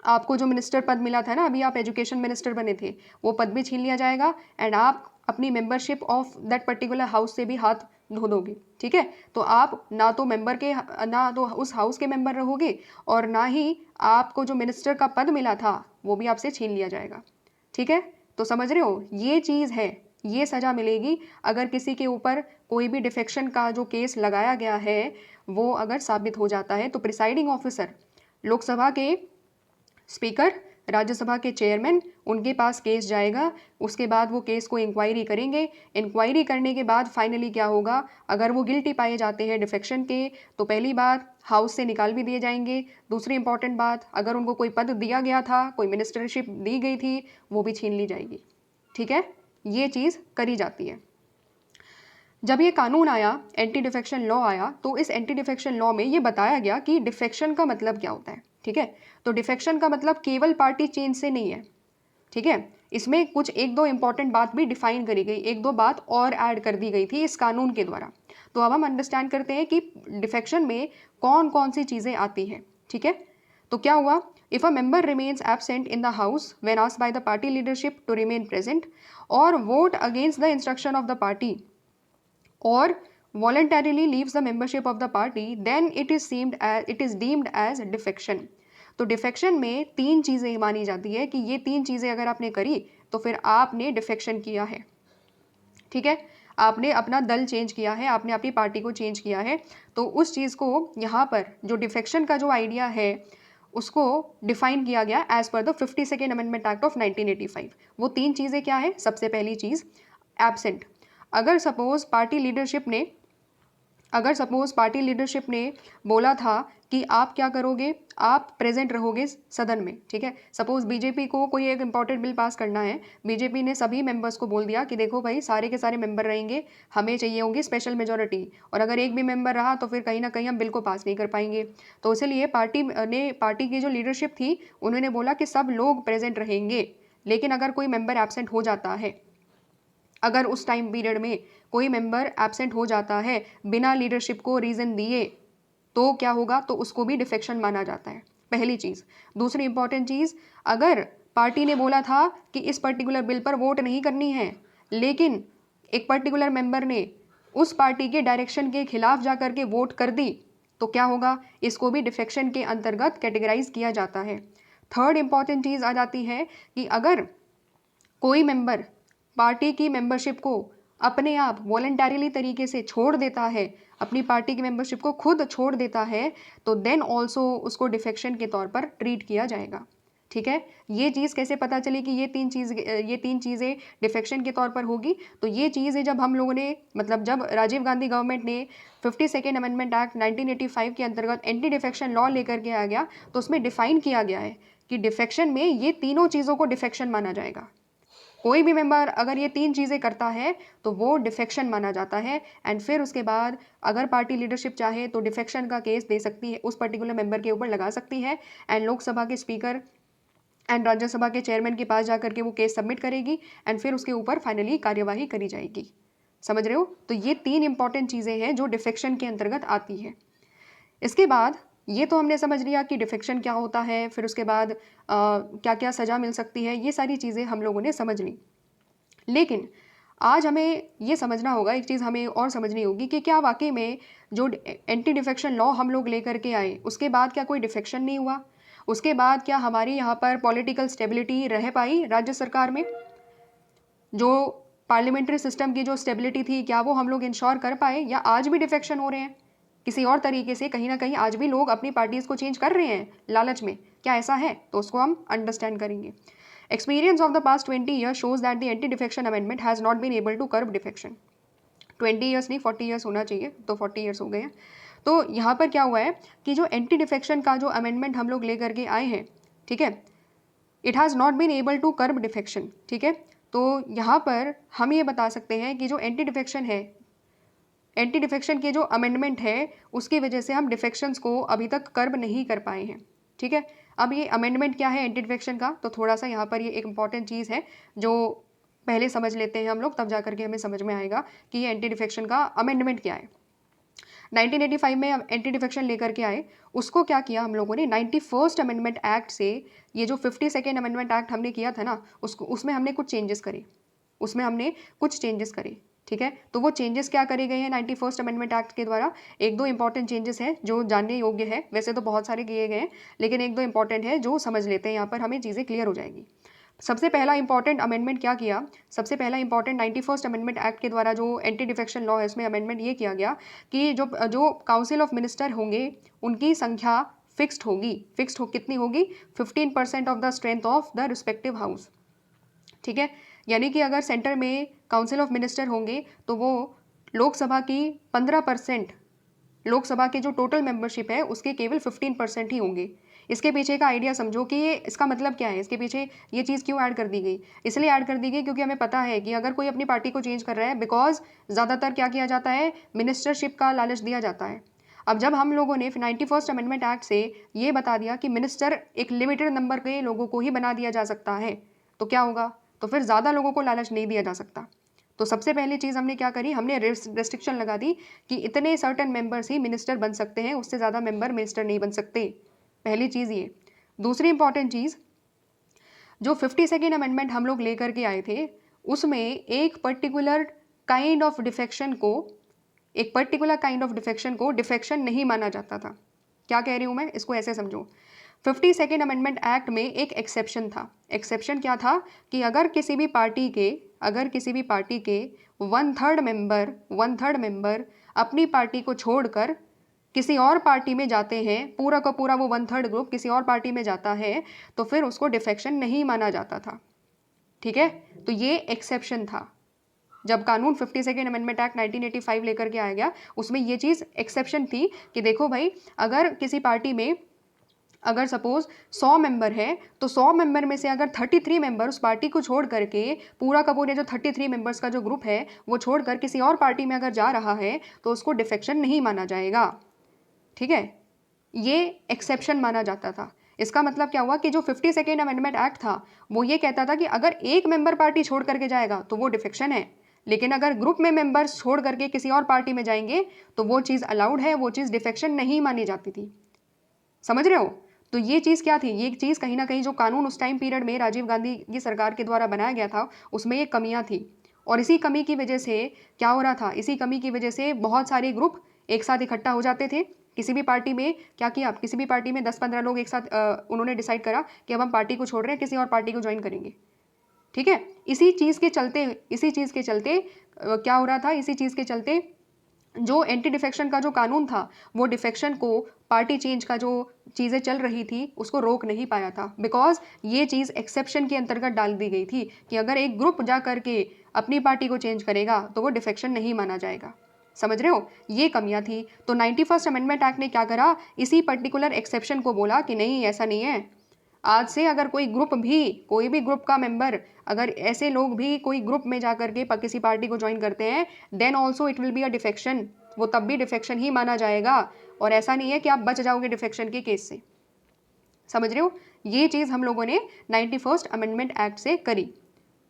A: आपको जो मिनिस्टर पद मिला था ना, अभी आप एजुकेशन मिनिस्टर बने थे, वो पद भी छीन लिया जाएगा, एंड आप अपनी membership of that particular house से भी हाथ धो दोगे, ठीक है। तो आप ना तो उस हाउस के मेंबर रहोगे, और ना ही आपको जो मिनिस्टर का पद मिला था वो भी आपसे छीन लिया जाएगा, ठीक है। तो समझ रहे हो, ये चीज़ है, ये सज़ा मिलेगी अगर किसी के ऊपर कोई भी डिफेक्शन का जो केस लगाया गया है वो अगर साबित हो जाता है, तो प्रिसाइडिंग ऑफिसर, लोकसभा के स्पीकर, राज्यसभा के चेयरमैन, उनके पास केस जाएगा, उसके बाद वो केस को इंक्वायरी करेंगे, इंक्वायरी करने के बाद फाइनली क्या होगा, अगर वो गिल्टी पाए जाते हैं डिफेक्शन के, तो पहली बात हाउस से निकाल भी दिए जाएंगे, दूसरी इंपॉर्टेंट बात, अगर उनको कोई पद दिया गया था, कोई मिनिस्टरशिप दी गई थी, वो भी छीन ली जाएगी, ठीक है। ये चीज़ करी जाती है। जब ये कानून आया, एंटी डिफेक्शन लॉ आया, तो इस एंटी डिफेक्शन लॉ में ये बताया गया कि डिफेक्शन का मतलब क्या होता है, ठीक है। तो डिफेक्शन का मतलब केवल पार्टी चेंज से नहीं है, ठीक है। इसमें कुछ 1-2 इंपॉर्टेंट बात भी डिफाइन करी गई, 1-2 बात और ऐड कर दी गई थी इस कानून के द्वारा। तो अब हम अंडरस्टैंड करते हैं कि डिफेक्शन में कौन कौन सी चीज़ें आती हैं, ठीक है। तो क्या हुआ, if a member remains absent in the house when asked by the party leadership to remain present और vote against the instruction of the party और voluntarily leaves the membership of the party, then it is deemed as defection. तो डिफेक्शन में 3 चीज़ें मानी जाती है कि ये 3 चीज़ें अगर आपने करी तो फिर आपने डिफेक्शन किया है, ठीक है। आपने अपना दल चेंज किया है, आपने अपनी पार्टी को चेंज किया है। तो उस चीज़ को यहाँ पर जो डिफेक्शन का जो आइडिया है उसको डिफाइन किया गया as per the 52nd amendment act of 1985। वो 3 चीज़ें क्या है, सबसे पहली चीज़ एब्सेंट। अगर सपोज पार्टी लीडरशिप ने बोला था कि आप क्या करोगे, आप प्रेजेंट रहोगे सदन में, ठीक है। सपोज बीजेपी को कोई एक इंपॉर्टेंट बिल पास करना है, बीजेपी ने सभी मेंबर्स को बोल दिया कि देखो भाई सारे के सारे मेंबर रहेंगे, हमें चाहिए होगी स्पेशल मेजोरिटी, और अगर एक भी मेंबर रहा तो फिर कहीं ना कहीं हम बिल को पास नहीं कर पाएंगे। तो इसलिए पार्टी की जो लीडरशिप थी उन्होंने बोला कि सब लोग प्रेजेंट रहेंगे, लेकिन अगर कोई मेंबर एबसेंट हो जाता है, अगर उस टाइम पीरियड में कोई मेंबर एब्सेंट हो जाता है बिना लीडरशिप को रीज़न दिए, तो क्या होगा, तो उसको भी डिफेक्शन माना जाता है, पहली चीज़। दूसरी इंपॉर्टेंट चीज़, अगर पार्टी ने बोला था कि इस पर्टिकुलर बिल पर वोट नहीं करनी है, लेकिन एक पर्टिकुलर मेंबर ने उस पार्टी के डायरेक्शन के खिलाफ जा कर के वोट कर दी, तो क्या होगा, इसको भी डिफेक्शन के अंतर्गत कैटेगराइज किया जाता है। थर्ड इंपॉर्टेंट चीज़ आ जाती है कि अगर कोई मेंबर पार्टी की मेंबरशिप को अपने आप वॉलंटरीली तरीके से छोड़ देता है, अपनी पार्टी की मेंबरशिप को खुद छोड़ देता है, तो देन ऑल्सो उसको डिफेक्शन के तौर पर ट्रीट किया जाएगा, ठीक है। ये चीज़ कैसे पता चली कि ये तीन चीज़ें डिफेक्शन के तौर पर होगी, तो ये चीज़ें जब हम लोगों ने जब राजीव गांधी गवर्नमेंट ने 52nd अमेंडमेंट एक्ट 1985 के अंतर्गत एंटी डिफेक्शन लॉ लेकर के आ गया, तो उसमें डिफाइन किया गया है कि डिफेक्शन में ये तीनों चीज़ों को डिफेक्शन माना जाएगा। कोई भी मेंबर अगर ये 3 चीज़ें करता है तो वो डिफेक्शन माना जाता है। एंड फिर उसके बाद अगर पार्टी लीडरशिप चाहे तो डिफेक्शन का केस दे सकती है, उस पर्टिकुलर मेंबर के ऊपर लगा सकती है, एंड लोकसभा के स्पीकर एंड राज्यसभा के चेयरमैन के पास जाकर के वो केस सबमिट करेगी, एंड फिर उसके ऊपर फाइनली कार्यवाही करी जाएगी। समझ रहे हो, तो ये 3 इंपॉर्टेंट चीज़ें हैं जो डिफेक्शन के अंतर्गत आती है। इसके बाद ये तो हमने समझ लिया कि डिफेक्शन क्या होता है, फिर उसके बाद क्या क्या सज़ा मिल सकती है, ये सारी चीज़ें हम लोगों ने समझ ली। लेकिन आज हमें ये समझना होगा, एक चीज़ हमें और समझनी होगी कि क्या वाकई में जो एंटी डिफेक्शन लॉ हम लोग लेकर के आए उसके बाद क्या कोई डिफेक्शन नहीं हुआ, उसके बाद क्या हमारी यहाँ पर पॉलिटिकल स्टेबिलिटी रह पाई राज्य सरकार में, जो पार्लियामेंट्री सिस्टम की जो स्टेबिलिटी थी क्या वो हम लोग इंश्योर कर पाए, या आज भी डिफेक्शन हो रहे हैं किसी और तरीके से, कहीं ना कहीं आज भी लोग अपनी पार्टीज को चेंज कर रहे हैं लालच में, क्या ऐसा है, तो उसको हम अंडरस्टैंड करेंगे। Experience of the past 20 years shows that the anti defection amendment has not been able to curb defection. 20 years नहीं 40 years होना चाहिए, तो 40 years हो गए हैं। तो यहाँ पर क्या हुआ है कि जो एंटी डिफेक्शन का जो अमेंडमेंट हम लोग लेकर के आए हैं, ठीक है, it has not been able to curb defection, ठीक है। तो यहाँ पर हम ये बता सकते हैं कि जो एंटी डिफेक्शन के जो अमेंडमेंट है उसकी वजह से हम डिफेक्शंस को अभी तक कर्ब नहीं कर पाए हैं, ठीक है। अब ये अमेंडमेंट क्या है एंटी डिफेक्शन का, तो थोड़ा सा यहाँ पर ये एक इंपॉर्टेंट चीज़ है जो पहले समझ लेते हैं हम लोग, तब जा करके हमें समझ में आएगा कि ये एंटी डिफेक्शन का अमेंडमेंट क्या है। 1985 में एंटी डिफेक्शन लेकर के आए, उसको क्या किया हम लोगों ने 91st अमेंडमेंट एक्ट से, ये जो 52nd अमेंडमेंट एक्ट हमने किया था ना, उसमें हमने कुछ चेंजेस करे, ठीक है। तो वो चेंजेस क्या करे गए हैं 91st अमेंडमेंट एक्ट के द्वारा, एक दो इंपॉर्टेंट चेंजेस हैं जो जानने योग्य है, वैसे तो बहुत सारे किए गए हैं लेकिन एक दो इंपॉर्टेंट है जो समझ लेते हैं, यहाँ पर हमें चीज़ें क्लियर हो जाएगी। सबसे पहला इंपॉर्टेंट अमेंडमेंट क्या किया, सबसे पहला इंपॉर्टेंट 91st अमेंडमेंट एक्ट के द्वारा जो एंटी डिफेक्शन लॉ है इसमें अमेंडमेंट ये किया गया कि जो काउंसिल ऑफ मिनिस्टर होंगे उनकी संख्या कितनी होगी, 15% of the strength of the respective house, ठीक है। यानी कि अगर सेंटर में काउंसिल ऑफ मिनिस्टर होंगे तो वो लोकसभा की 15%, लोकसभा के जो टोटल मेंबरशिप है उसके केवल 15% ही होंगे। इसके पीछे का आइडिया समझो कि ये इसका मतलब क्या है, इसके पीछे ये चीज़ क्यों ऐड कर दी गई, इसलिए ऐड कर दी गई क्योंकि हमें पता है कि अगर कोई अपनी पार्टी को चेंज कर रहा है, बिकॉज ज़्यादातर क्या किया जाता है, मिनिस्टरशिप का लालच दिया जाता है। अब जब हम लोगों ने 91st अमेंडमेंट एक्ट से ये बता दिया कि मिनिस्टर एक लिमिटेड नंबर के लोगों को ही बना दिया जा सकता है, तो क्या होगा, तो फिर ज़्यादा लोगों को लालच नहीं दिया जा सकता। तो सबसे पहली चीज़ हमने क्या करी, हमने रेस्ट्रिक्शन लगा दी कि इतने सर्टन मेंबर्स ही मिनिस्टर बन सकते हैं, उससे ज़्यादा मेंबर मिनिस्टर नहीं बन सकते। पहली चीज़ ये। दूसरी इंपॉर्टेंट चीज़, जो 52nd अमेंडमेंट हम लोग लेकर के आए थे, उसमें एक पर्टिकुलर काइंड ऑफ डिफेक्शन को डिफेक्शन नहीं माना जाता था। क्या कह रही हूँ मैं, इसको ऐसे समझो। 52nd अमेंडमेंट एक्ट में एक एक्सेप्शन था। एक्सेप्शन क्या था कि अगर किसी भी पार्टी के 1/3 मेंबर अपनी पार्टी को छोड़कर किसी और पार्टी में जाते हैं, पूरा का पूरा वो 1/3 ग्रुप किसी और पार्टी में जाता है, तो फिर उसको डिफेक्शन नहीं माना जाता था। ठीक है, तो ये एक्सेप्शन था। जब कानून 52nd अमेंडमेंट एक्ट 1985 लेकर के आया गया, उसमें ये चीज़ एक्सेप्शन थी कि देखो भाई, अगर किसी पार्टी में अगर सपोज 100 मेंबर है, तो 100 मेंबर में से अगर 33 मेंबर उस पार्टी को छोड़ करके, पूरा का पूरा जो 33 मेंबर्स का जो ग्रुप है वो छोड़कर किसी और पार्टी में अगर जा रहा है, तो उसको डिफेक्शन नहीं माना जाएगा। ठीक है, ये एक्सेप्शन माना जाता था। इसका मतलब क्या हुआ कि जो 52nd अमेंडमेंट एक्ट था वो ये कहता था कि अगर एक मेंबर पार्टी छोड़ करके जाएगा तो वो डिफेक्शन है, लेकिन अगर ग्रुप में मेंबर्स छोड़ करके किसी और पार्टी में जाएंगे तो वो चीज़ अलाउड है, वो चीज़ डिफेक्शन नहीं मानी जाती थी। समझ रहे हो? तो ये चीज़ क्या थी, ये चीज़ कहीं ना कहीं जो कानून उस टाइम पीरियड में राजीव गांधी की सरकार के द्वारा बनाया गया था, उसमें ये कमियां थी। और इसी कमी की वजह से क्या हो रहा था, इसी कमी की वजह से बहुत सारे ग्रुप एक साथ इकट्ठा हो जाते थे। किसी भी पार्टी में क्या किया, किसी भी पार्टी में 10-15 लोग एक साथ उन्होंने डिसाइड करा कि अब हम पार्टी को छोड़ रहे हैं, किसी और पार्टी को ज्वाइन करेंगे। ठीक है, इसी चीज़ के चलते क्या हो रहा था, इसी चीज़ के चलते जो एंटी डिफेक्शन का जो कानून था, वो डिफेक्शन को, पार्टी चेंज का जो चीज़ें चल रही थी उसको रोक नहीं पाया था, बिकॉज ये चीज़ एक्सेप्शन के अंतर्गत डाल दी गई थी कि अगर एक ग्रुप जा करके अपनी पार्टी को चेंज करेगा तो वो डिफेक्शन नहीं माना जाएगा। समझ रहे हो, ये कमियां थी। तो 91st अमेंडमेंट एक्ट ने क्या करा, इसी पर्टिकुलर एक्सेप्शन को बोला कि नहीं, ऐसा नहीं है। आज से अगर कोई भी ग्रुप का मेंबर, अगर ऐसे लोग भी कोई ग्रुप में जा करके किसी पार्टी को ज्वाइन करते हैं, then also it will be a defection, वो तब भी डिफेक्शन ही माना जाएगा। और ऐसा नहीं है कि आप बच जाओगे डिफेक्शन के केस से। समझ रहे हो, ये चीज़ हम लोगों ने 91st अमेंडमेंट एक्ट से करी।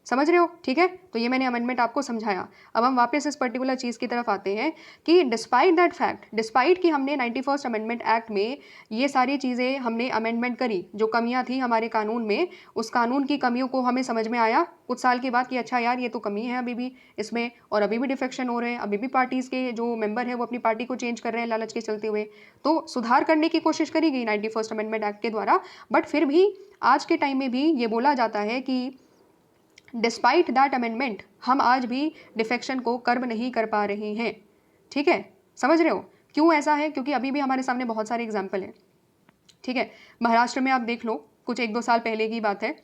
A: समझ रहे हो? ठीक है, तो ये मैंने अमेंडमेंट आपको समझाया। अब हम वापस इस पर्टिकुलर चीज़ की तरफ आते हैं कि डिस्पाइट कि हमने 91st अमेंडमेंट एक्ट में ये सारी चीज़ें हमने अमेंडमेंट करी, जो कमियां थी हमारे कानून में, उस कानून की कमियों को हमें समझ में आया कुछ साल के बाद कि अच्छा यार, ये तो कमी है अभी भी इसमें, और अभी भी डिफेक्शन हो रहे हैं, अभी भी पार्टीज़ के जो मेंबर हैं वो अपनी पार्टी को चेंज कर रहे हैं लालच के चलते हुए। तो सुधार करने की कोशिश करी गई 91st अमेंडमेंट एक्ट के द्वारा, बट फिर भी आज के टाइम में भी ये बोला जाता है कि डिस्पाइट दैट अमेंडमेंट हम आज भी डिफेक्शन को कर्ब नहीं कर पा रहे हैं। ठीक है, समझ रहे हो क्यों ऐसा है? क्योंकि अभी भी हमारे सामने बहुत सारे एग्जाम्पल हैं। ठीक है, महाराष्ट्र में आप देख लो, कुछ 1-2 साल पहले की बात है।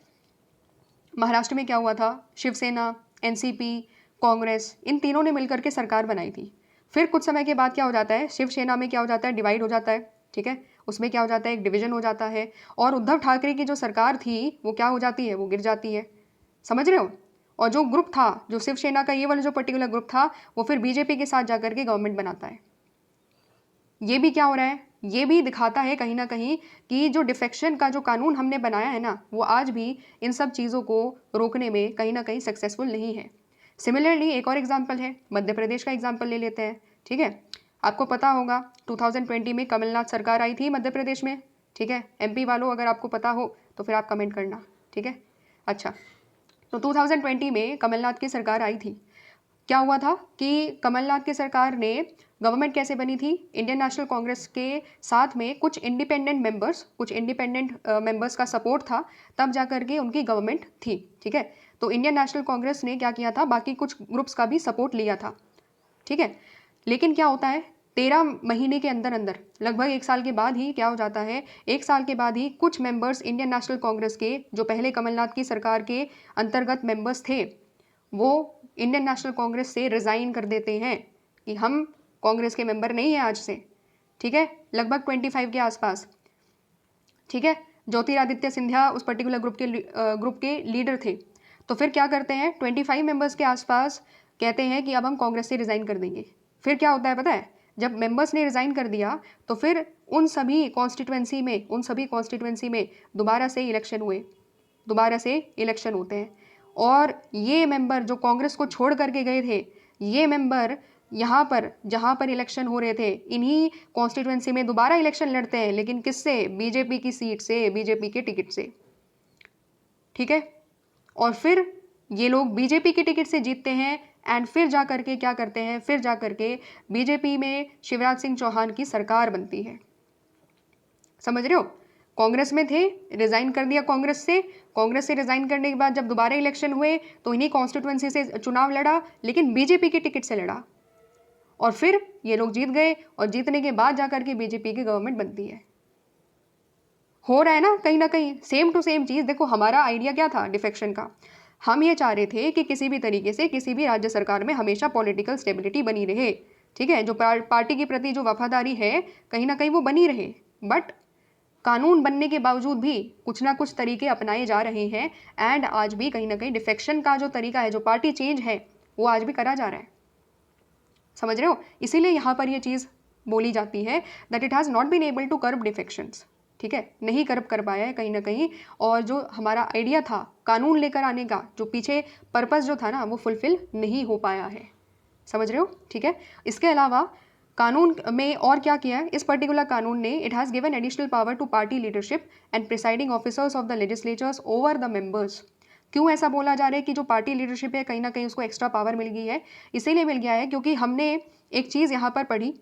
A: महाराष्ट्र में क्या हुआ था, शिवसेना, एनसीपी, कांग्रेस, इन तीनों ने मिलकर के सरकार बनाई थी। फिर कुछ समय के बाद क्या हो जाता है, शिवसेना में क्या हो जाता है, डिवाइड हो जाता है। ठीक है, उसमें क्या हो जाता है, एक डिवीजन हो जाता है, और उद्धव ठाकरे की जो सरकार थी वो क्या हो जाती है, वो गिर जाती है। समझ रहे हो? और जो ग्रुप था, जो शिवसेना का ये वाला जो पर्टिकुलर ग्रुप था, वो फिर बीजेपी के साथ जाकर के गवर्नमेंट बनाता है। ये भी क्या हो रहा है, ये भी दिखाता है कहीं ना कहीं कि जो डिफेक्शन का जो कानून हमने बनाया है ना, वो आज भी इन सब चीज़ों को रोकने में कहीं ना कहीं सक्सेसफुल नहीं है। सिमिलरली एक और एग्जाम्पल है, मध्य प्रदेश का एग्जाम्पल ले लेते हैं। ठीक है, आपको पता होगा 2020 में कमलनाथ सरकार आई थी मध्य प्रदेश में। ठीक है, एमपी वालों, अगर आपको पता हो तो फिर आप कमेंट करना। ठीक है, अच्छा, तो 2020 में कमलनाथ की सरकार आई थी। क्या हुआ था कि कमलनाथ की सरकार ने, गवर्नमेंट कैसे बनी थी, इंडियन नेशनल कांग्रेस के साथ में कुछ इंडिपेंडेंट मेंबर्स का सपोर्ट था, तब जाकर के उनकी गवर्नमेंट थी। ठीक है, तो इंडियन नेशनल कांग्रेस ने क्या किया था, बाकी कुछ ग्रुप्स का भी सपोर्ट लिया था। ठीक है, लेकिन क्या होता है, 13 महीने के अंदर अंदर, लगभग 1 साल के बाद ही क्या हो जाता है, 1 साल के बाद ही कुछ मेंबर्स इंडियन नेशनल कांग्रेस के, जो पहले कमलनाथ की सरकार के अंतर्गत मेंबर्स थे, वो इंडियन नेशनल कांग्रेस से रिज़ाइन कर देते हैं कि हम कांग्रेस के मेंबर नहीं हैं आज से। ठीक है, लगभग 25 के आसपास। ठीक है, ज्योतिरादित्य सिंधिया उस पर्टिकुलर ग्रुप के लीडर थे। तो फिर क्या करते हैं, 25 मेंबर्स के आसपास कहते हैं कि अब हम कांग्रेस से रिज़ाइन कर देंगे। फिर क्या होता है पता है, जब मेंबर्स ने रिज़ाइन कर दिया तो फिर उन सभी कॉन्स्टिट्यूएंसी में दोबारा से इलेक्शन होते हैं। और ये मेंबर जो कांग्रेस को छोड़ करके गए थे, ये मेंबर यहाँ पर जहाँ पर इलेक्शन हो रहे थे इन्हीं कॉन्स्टिट्यूएंसी में दोबारा इलेक्शन लड़ते हैं, लेकिन किससे? बीजेपी की सीट से, बीजेपी के टिकट से। ठीक है, और फिर ये लोग बीजेपी की टिकट से जीतते हैं एंड फिर जा करके क्या करते हैं? फिर जा करके बीजेपी में शिवराज सिंह चौहान की सरकार बनती है। समझ रहे हो? कांग्रेस में थे, रिजाइन कर दिया कांग्रेस से रिजाइन करने के बाद जब दोबारा इलेक्शन हुए तो इन्हीं कॉन्स्टिट्यूएंसी से चुनाव लड़ा, लेकिन बीजेपी की टिकट से लड़ा, और फिर ये लोग जीत गए, और जीतने के बाद जाकर के बीजेपी की गवर्नमेंट बनती है। हो रहा है ना कहीं सेम टू सेम चीज़। देखो, हमारा आइडिया क्या था डिफेक्शन का? हम ये चाह रहे थे कि किसी भी तरीके से किसी भी राज्य सरकार में हमेशा पॉलिटिकल स्टेबिलिटी बनी रहे। ठीक है, जो पार्टी के प्रति जो वफादारी है कहीं ना कहीं वो बनी रहे। बट कानून बनने के बावजूद भी कुछ ना कुछ तरीके अपनाए जा रहे हैं, एंड आज भी कहीं ना कहीं डिफेक्शन का जो तरीका है, जो पार्टी चेंज है, वो आज भी करा जा रहा है। समझ रहे हो? इसीलिए यहाँ पर ये चीज़ बोली जाती है that it has not been able to curb defections. ठीक है, नहीं कर्ब कर पाया है कहीं ना कहीं, और जो हमारा आइडिया था कानून लेकर आने का, जो पीछे पर्पस जो था ना, वो फुलफिल नहीं हो पाया है। समझ रहे हो? ठीक है, इसके अलावा कानून में और क्या किया है इस पर्टिकुलर कानून ने? It has given additional power to party leadership and presiding officers of the legislatures over the members. क्यों ऐसा बोला जा रहा है कि जो पार्टी लीडरशिप है कहीं ना कहीं उसको एक्स्ट्रा पावर मिल गई है? इसीलिए मिल गया है क्योंकि हमने एक चीज़ यहाँ पर पढ़ी।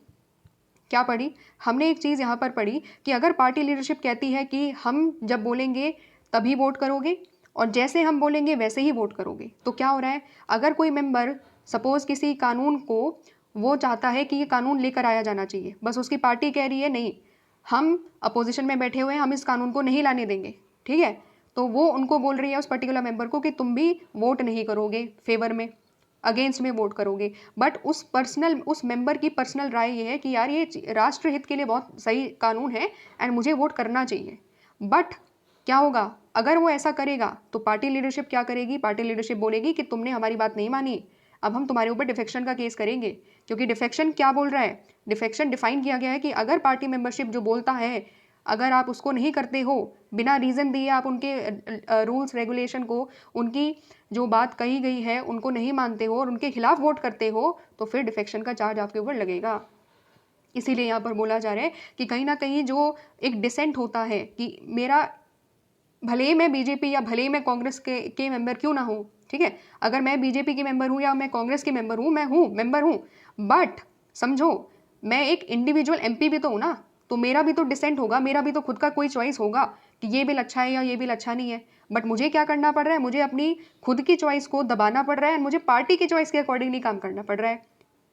A: क्या पढ़ी? हमने एक चीज़ यहाँ पर पढ़ी कि अगर पार्टी लीडरशिप कहती है कि हम जब बोलेंगे तभी वोट करोगे, और जैसे हम बोलेंगे वैसे ही वोट करोगे, तो क्या हो रहा है? अगर कोई मेंबर सपोज किसी कानून को वो चाहता है कि ये कानून लेकर आया जाना चाहिए, बस उसकी पार्टी कह रही है नहीं, हम अपोजिशन में बैठे हुए हैं, हम इस कानून को नहीं लाने देंगे। ठीक है, तो वो उनको बोल रही है उस पर्टिकुलर मेंबर को कि तुम भी वोट नहीं करोगे फेवर में, अगेंस्ट में वोट करोगे। बट उस मेंबर की पर्सनल राय ये है कि यार ये राष्ट्र हित के लिए बहुत सही कानून है एंड मुझे वोट करना चाहिए। बट क्या होगा अगर वो ऐसा करेगा? तो पार्टी लीडरशिप क्या करेगी? पार्टी लीडरशिप बोलेगी कि तुमने हमारी बात नहीं मानी, अब हम तुम्हारे ऊपर डिफेक्शन का केस करेंगे। क्योंकि डिफेक्शन क्या बोल रहा है? डिफेक्शन डिफाइन किया गया है कि अगर पार्टी मेंबरशिप जो बोलता है, अगर आप उसको नहीं करते हो, बिना रीज़न दिए आप उनके रूल्स रेगुलेशन को, उनकी जो बात कही गई है उनको नहीं मानते हो और उनके खिलाफ वोट करते हो, तो फिर डिफेक्शन का चार्ज आपके ऊपर लगेगा। इसीलिए यहाँ पर बोला जा रहा है कि कहीं ना कहीं जो एक डिसेंट होता है कि मेरा, भले ही मैं बीजेपी या भले ही मैं कांग्रेस के मेंबर क्यों ना हूँ, ठीक है, अगर मैं बीजेपी की मेंबर हूँ या मैं कांग्रेस की मेंबर हूँ, मैं हूँ मेंबर हूँ, बट समझो मैं एक इंडिविजुअल एमपी भी तो हूँ ना, तो मेरा भी तो डिसेंट होगा, मेरा भी तो खुद का कोई चॉइस होगा कि ये बिल अच्छा है या ये बिल अच्छा नहीं है। बट मुझे क्या करना पड़ रहा है? मुझे अपनी खुद की चॉइस को दबाना पड़ रहा है, मुझे पार्टी की चॉइस के अकॉर्डिंगली काम करना पड़ रहा है।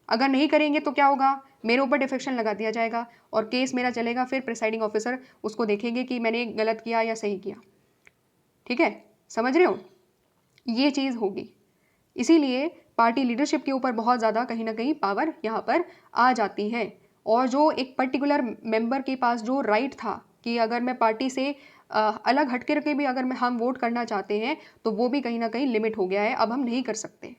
A: अगर नहीं करेंगे तो क्या होगा? मेरे ऊपर डिफेक्शन लगा दिया जाएगा और केस मेरा चलेगा, फिर प्रिसाइडिंग ऑफिसर उसको देखेंगे कि मैंने गलत किया या सही किया। ठीक है, समझ रहे हो? ये चीज़ होगी। इसीलिए पार्टी लीडरशिप के ऊपर बहुत ज़्यादा कहीं ना कहीं पावर यहाँ पर आ जाती है, और जो एक पर्टिकुलर मेंबर के पास जो राइट था कि अगर मैं पार्टी से अलग हट के भी अगर हम वोट करना चाहते हैं, तो वो भी कहीं ना कहीं लिमिट हो गया है, अब हम नहीं कर सकते।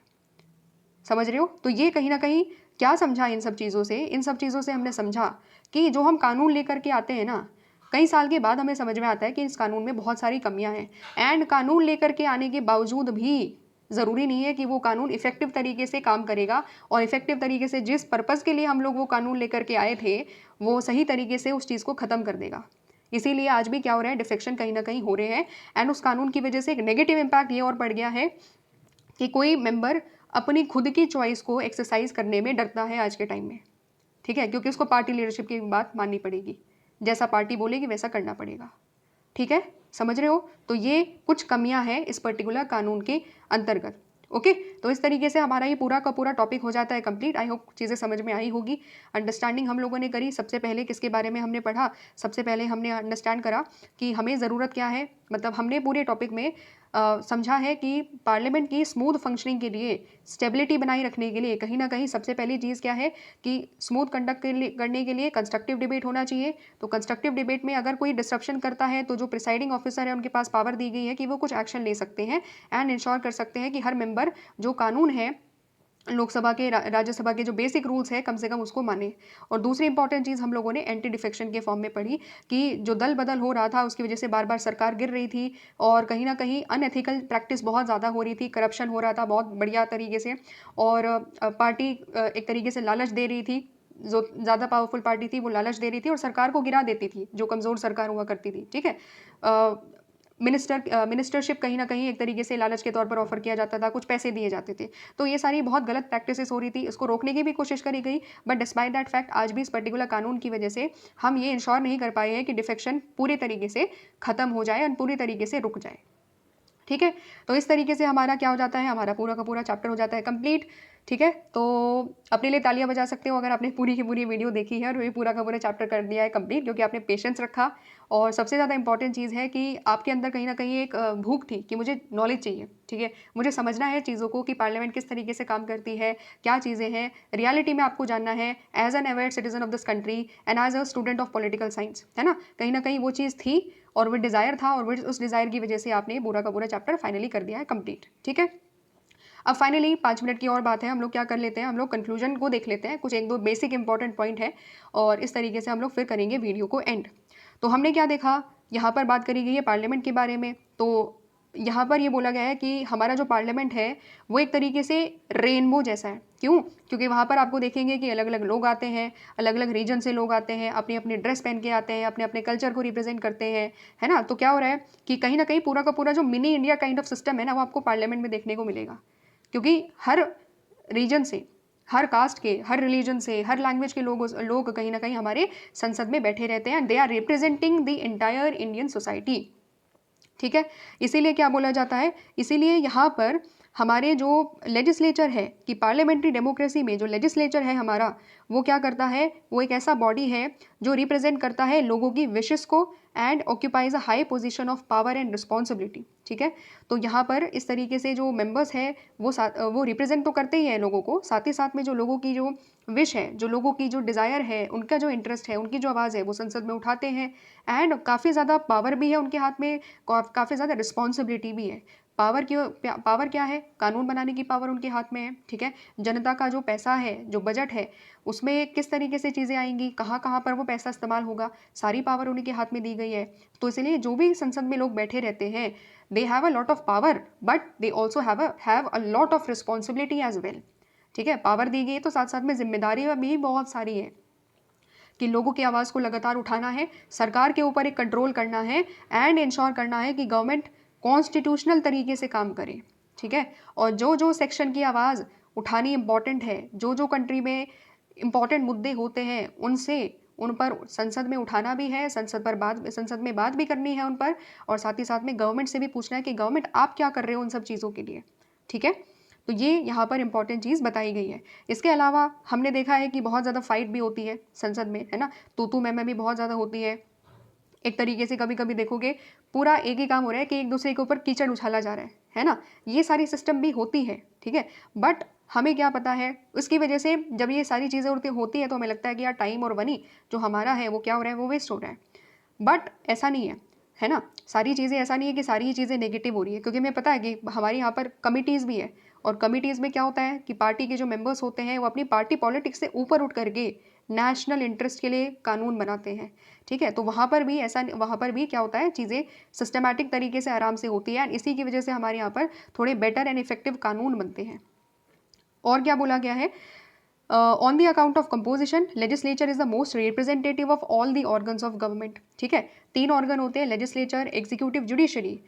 A: समझ रहे हो? तो ये कहीं ना कहीं क्या समझा इन सब चीज़ों से? इन सब चीज़ों से हमने समझा कि जो हम कानून लेकर के आते हैं ना, कई साल के बाद हमें समझ में आता है कि इस कानून में बहुत सारी कमियां हैं, एंड कानून लेकर के आने के बावजूद भी ज़रूरी नहीं है कि वो कानून इफेक्टिव तरीके से काम करेगा, और इफेक्टिव तरीके से जिस पर्पज़ के लिए हम लोग वो कानून लेकर के आए थे, वो सही तरीके से उस चीज़ को ख़त्म कर देगा। इसीलिए आज भी क्या हो रहा है? डिफेक्शन कहीं ना कहीं हो रहे हैं, एंड उस कानून की वजह से एक नेगेटिव इम्पैक्ट ये और पड़ गया है कि कोई मेंबर अपनी खुद की चॉइस को एक्सरसाइज करने में डरता है आज के टाइम में। ठीक है, क्योंकि उसको पार्टी लीडरशिप की बात माननी पड़ेगी, जैसा पार्टी बोलेगी वैसा करना पड़ेगा। ठीक है, समझ रहे हो? तो ये कुछ कमियां हैं इस पर्टिकुलर कानून के अंतर्गत। ओके, तो इस तरीके से हमारा ये पूरा का पूरा टॉपिक हो जाता है कंप्लीट। आई होप चीज़ें समझ में आई होगी, अंडरस्टैंडिंग हम लोगों ने करी। सबसे पहले किसके बारे में हमने पढ़ा? सबसे पहले हमने अंडरस्टैंड करा कि हमें ज़रूरत क्या है, मतलब हमने पूरे टॉपिक में समझा है कि पार्लियामेंट की स्मूथ फंक्शनिंग के लिए, स्टेबिलिटी बनाए रखने के लिए कहीं ना कहीं सबसे पहली चीज़ क्या है कि स्मूथ कंडक्ट करने के लिए कंस्ट्रक्टिव डिबेट होना चाहिए। तो कंस्ट्रक्टिव डिबेट में अगर कोई डिस्ट्रप्शन करता है, तो जो प्रिसाइडिंग ऑफिसर है उनके पास पावर दी गई है कि वो कुछ एक्शन ले सकते हैं एंड इंश्योर कर सकते हैं कि हर मेंबर जो कानून है लोकसभा के राज्यसभा के जो बेसिक रूल्स है कम से कम उसको माने। और दूसरी इंपॉर्टेंट चीज़ हम लोगों ने एंटी डिफेक्शन के फॉर्म में पढ़ी कि जो दल बदल हो रहा था उसकी वजह से बार बार सरकार गिर रही थी और कहीं ना कहीं अनएथिकल प्रैक्टिस बहुत ज़्यादा हो रही थी, करप्शन हो रहा था बहुत बढ़िया तरीके से, और पार्टी एक तरीके से लालच दे रही थी, जो ज़्यादा पावरफुल पार्टी थी वो लालच दे रही थी और सरकार को गिरा देती थी जो कमज़ोर सरकार हुआ करती थी। ठीक है, मिनिस्टरशिप कहीं ना कहीं एक तरीके से लालच के तौर पर ऑफर किया जाता था, कुछ पैसे दिए जाते थे। तो ये सारी बहुत गलत प्रैक्टिसेस हो रही थी, इसको रोकने की भी कोशिश करी गई, बट डिस्पाइट दैट फैक्ट आज भी इस पर्टिकुलर कानून की वजह से हम ये इंश्योर नहीं कर पाए हैं कि डिफेक्शन पूरी तरीके से खत्म हो जाए और पूरी तरीके से रुक जाए। ठीक है, तो इस तरीके से हमारा क्या हो जाता है, हमारा पूरा का पूरा चैप्टर हो जाता है कंप्लीट। ठीक है, तो अपने लिए तालियां बजा सकते हो अगर आपने पूरी की पूरी वीडियो देखी है और ये पूरा का पूरा चैप्टर कर दिया है कंप्लीट, क्योंकि आपने पेशेंस रखा। और सबसे ज़्यादा इंपॉर्टेंट चीज़ है कि आपके अंदर कहीं ना कहीं एक भूख थी कि मुझे नॉलेज चाहिए। ठीक है, मुझे समझना है चीज़ों को कि पार्लियामेंट किस तरीके से काम करती है, क्या चीज़ें हैं रियलिटी में आपको जानना है as an aware citizen of this country and as a student of political science, है ना। कहीं वो चीज़ थी और वो डिज़ायर था, और वो उस डिज़ायर की वजह से आपने पूरा का पूरा चैप्टर फाइनली कर दिया है कंप्लीट। ठीक है, अब फाइनली 5 मिनट की और बात है, हम लोग क्या कर लेते हैं, हम लोग कंक्लूजन को देख लेते हैं, कुछ एक दो बेसिक इंपॉर्टेंट पॉइंट है और इस तरीके से हम लोग फिर करेंगे वीडियो को एंड। तो हमने क्या देखा, यहाँ पर बात करी गई है पार्लियामेंट के बारे में। तो यहाँ पर ये बोला गया है कि हमारा जो पार्लियामेंट है वो एक तरीके से रेनबो जैसा है। क्यों? क्योंकि वहाँ पर आपको देखेंगे कि अलग अलग लोग आते हैं, अलग अलग रीजन से लोग आते हैं, अपनी अपनी ड्रेस पहन के आते हैं, अपने अपने कल्चर को रिप्रेजेंट करते हैं, है ना। तो क्या हो रहा है कि कहीं ना कहीं पूरा का पूरा जो mini India kind of system है ना, वो आपको पार्लियामेंट में देखने को मिलेगा। क्योंकि हर रीजन से, हर कास्ट के, हर रिलीजन से, हर लैंग्वेज के लोग कहीं ना कहीं हमारे संसद में बैठे रहते हैं, they are representing the entire Indian society. ठीक है, इसीलिए क्या बोला जाता है, इसीलिए यहाँ पर हमारे जो लेजिस्लेचर है कि पार्लियामेंट्री डेमोक्रेसी में जो लेजिस्लेचर है हमारा, वो क्या करता है, वो एक ऐसा बॉडी है जो रिप्रेजेंट करता है लोगों की विशेस को and occupies a high position of power and responsibility. ठीक है, तो यहाँ पर इस तरीके से जो मेंबर्स हैं वो रिप्रेजेंट तो करते ही हैं लोगों को, साथ ही साथ में जो लोगों की जो विश है, जो लोगों की जो डिज़ायर है, उनका जो इंटरेस्ट है, उनकी जो आवाज़ है वो संसद में उठाते हैं। एंड काफ़ी ज़्यादा पावर भी है उनके हाथ में, काफ़ी ज़्यादा रिस्पॉन्सिबिलिटी भी है। पावर क्या है, कानून बनाने की पावर उनके हाथ में है। ठीक है, जनता का जो पैसा है, जो बजट है, उसमें किस तरीके से चीज़ें आएंगी, कहाँ कहाँ पर वो पैसा इस्तेमाल होगा, सारी पावर उन्हीं के हाथ में दी गई है। तो इसलिए जो भी संसद में लोग बैठे रहते हैं, they have a lot of power but they also have a lot of responsibility as well. ठीक है, पावर दी गई है तो साथ साथ में जिम्मेदारी भी बहुत सारी है कि लोगों की आवाज़ को लगातार उठाना है, सरकार के ऊपर एक कंट्रोल करना है एंड इंश्योर करना है कि गवर्नमेंट कॉन्स्टिट्यूशनल तरीके से काम करे। ठीक है, और जो जो सेक्शन की आवाज़ उठानी इंपॉर्टेंट है, जो जो कंट्री में इंपॉर्टेंट मुद्दे होते हैं, उन पर संसद में उठाना भी है, संसद में बात भी करनी है उन पर, और साथ ही साथ में गवर्नमेंट से भी पूछना है कि गवर्नमेंट आप क्या कर रहे हो उन सब चीज़ों के लिए। ठीक है, तो ये यहाँ पर इंपॉर्टेंट चीज़ बताई गई है। इसके अलावा हमने देखा है कि बहुत ज़्यादा फाइट भी होती है संसद में, है ना, तू मैं भी बहुत ज़्यादा होती है। एक तरीके से कभी कभी देखोगे पूरा एक ही काम हो रहा है कि एक दूसरे के ऊपर कीचड़ उछाला जा रहा है ना, ये सारी सिस्टम भी होती है। ठीक है, बट हमें क्या पता है, उसकी वजह से जब ये सारी चीज़ें होती है तो हमें लगता है कि यार टाइम और मनी जो हमारा है वो क्या हो रहा है, वो वेस्ट हो रहा है। बट ऐसा नहीं है ना, सारी चीज़ें ऐसा नहीं है कि सारी ही चीज़ें नेगेटिव हो रही है, क्योंकि हमें पता है कि हमारे यहाँ पर कमिटीज़ भी है, और कमिटीज़ में क्या होता है कि पार्टी के जो मेंबर्स होते हैं वो अपनी पार्टी पॉलिटिक्स से ऊपर उठ करके नेशनल इंटरेस्ट के लिए कानून बनाते हैं। ठीक है, तो वहाँ पर भी क्या होता है, चीज़ें सिस्टमैटिक तरीके से आराम से होती है, इसी की वजह से हमारे यहाँ पर थोड़े बेटर एंड इफेक्टिव कानून बनते हैं। और क्या बोला गया है, on the account of composition legislature is the most representative of all the organs of government. ठीक है, 3 ऑर्गन होते हैं, लेजिस्लेचर, एग्जीक्यूटिव, जुडिशरी।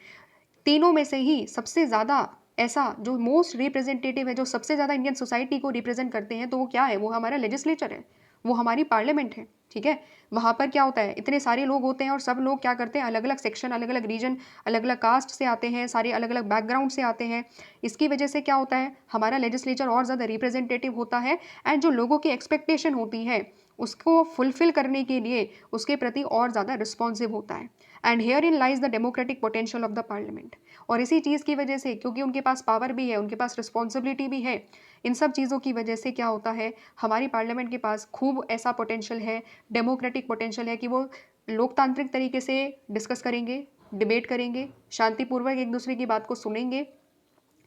A: तीनों में से ही सबसे ज़्यादा ऐसा जो मोस्ट रिप्रेजेंटेटिव है, जो सबसे ज़्यादा इंडियन सोसाइटी को रिप्रेजेंट करते हैं, तो वो क्या है, वो हमारा लेजिस्लेचर है, वो हमारी पार्लियामेंट है। ठीक है, वहाँ पर क्या होता है, इतने सारे लोग होते हैं और सब लोग क्या करते हैं, अलग अलग सेक्शन, अलग अलग रीजन, अलग अलग कास्ट से आते हैं, सारे अलग अलग बैकग्राउंड से आते हैं। इसकी वजह से क्या होता है, हमारा लेजिस्लेचर और ज़्यादा रिप्रेजेंटेटिव होता है एंड जो लोगों की एक्सपेक्टेशन होती है उसको फुलफिल करने के लिए उसके प्रति और ज़्यादा रिस्पॉन्सिव होता है। And here in lies the democratic potential of the parliament. और इसी चीज़ की वजह से, क्योंकि उनके पास पावर भी है, उनके पास रिस्पॉन्सिबिलिटी भी है, इन सब चीज़ों की वजह से क्या होता है, हमारी पार्लियामेंट के पास खूब ऐसा पोटेंशियल है, डेमोक्रेटिक पोटेंशियल है कि वो लोकतांत्रिक तरीके से डिस्कस करेंगे, डिबेट करेंगे, शांतिपूर्वक एक दूसरे की बात को सुनेंगे,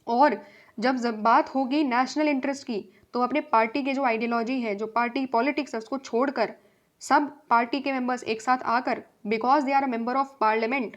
A: और जब बात होगी नेशनल इंटरेस्ट की, तो अपने पार्टी के जो आइडियोलॉजी है, जो पार्टी पॉलिटिक्स है, उसको छोड़कर सब पार्टी के मेंबर्स एक साथ आकर, because they are a member of parliament,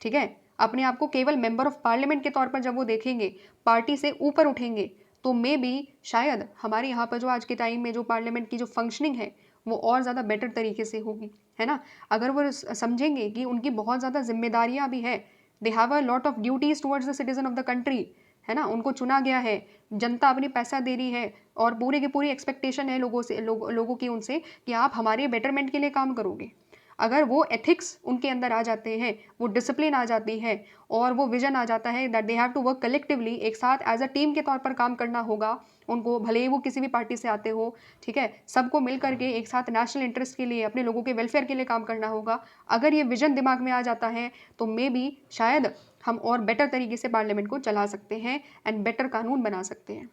A: ठीक है, अपने आप को केवल मेंबर ऑफ पार्लियामेंट के तौर पर जब वो देखेंगे, पार्टी से ऊपर उठेंगे, तो मे बी शायद हमारे यहाँ पर जो आज के टाइम में जो पार्लियामेंट की जो फंक्शनिंग है वो और ज़्यादा बेटर तरीके से होगी, है ना। अगर वो समझेंगे कि उनकी बहुत ज़्यादा जिम्मेदारियाँ भी हैं, they have a lot of duties towards the citizen of the country, है ना, उनको चुना गया है, जनता अपनी पैसा दे रही है और पूरी की पूरी एक्सपेक्टेशन है लोगों से, लोगों की उनसे कि आप हमारे बेटरमेंट के लिए काम करोगे। अगर वो एथिक्स उनके अंदर आ जाते हैं, वो डिसिप्लिन आ जाती है और वो विजन आ जाता है that they have to work collectively, एक साथ एज अ टीम के तौर पर काम करना होगा उनको, भले ही वो किसी भी पार्टी से आते हो, ठीक है, सबको मिल करके एक साथ नेशनल इंटरेस्ट के लिए, अपने लोगों के वेलफेयर के लिए काम करना होगा। अगर ये विजन दिमाग में आ जाता है तो मे बी शायद हम और बेटर तरीके से पार्लियामेंट को चला सकते हैं एंड बेटर कानून बना सकते हैं,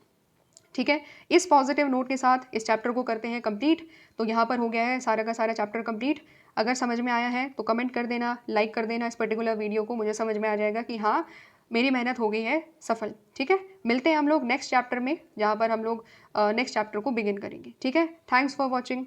A: ठीक है। इस पॉजिटिव नोट के साथ इस चैप्टर को करते हैं कंप्लीट। तो यहाँ पर हो गया है सारा का सारा चैप्टर कंप्लीट। अगर समझ में आया है तो कमेंट कर देना, लाइक कर देना इस पर्टिकुलर वीडियो को, मुझे समझ में आ जाएगा कि हाँ मेरी मेहनत हो गई है सफल, ठीक है। मिलते हैं हम लोग नेक्स्ट चैप्टर में, जहाँ पर हम लोग नेक्स्ट चैप्टर को बिगिन करेंगे, ठीक है। Thanks for watching.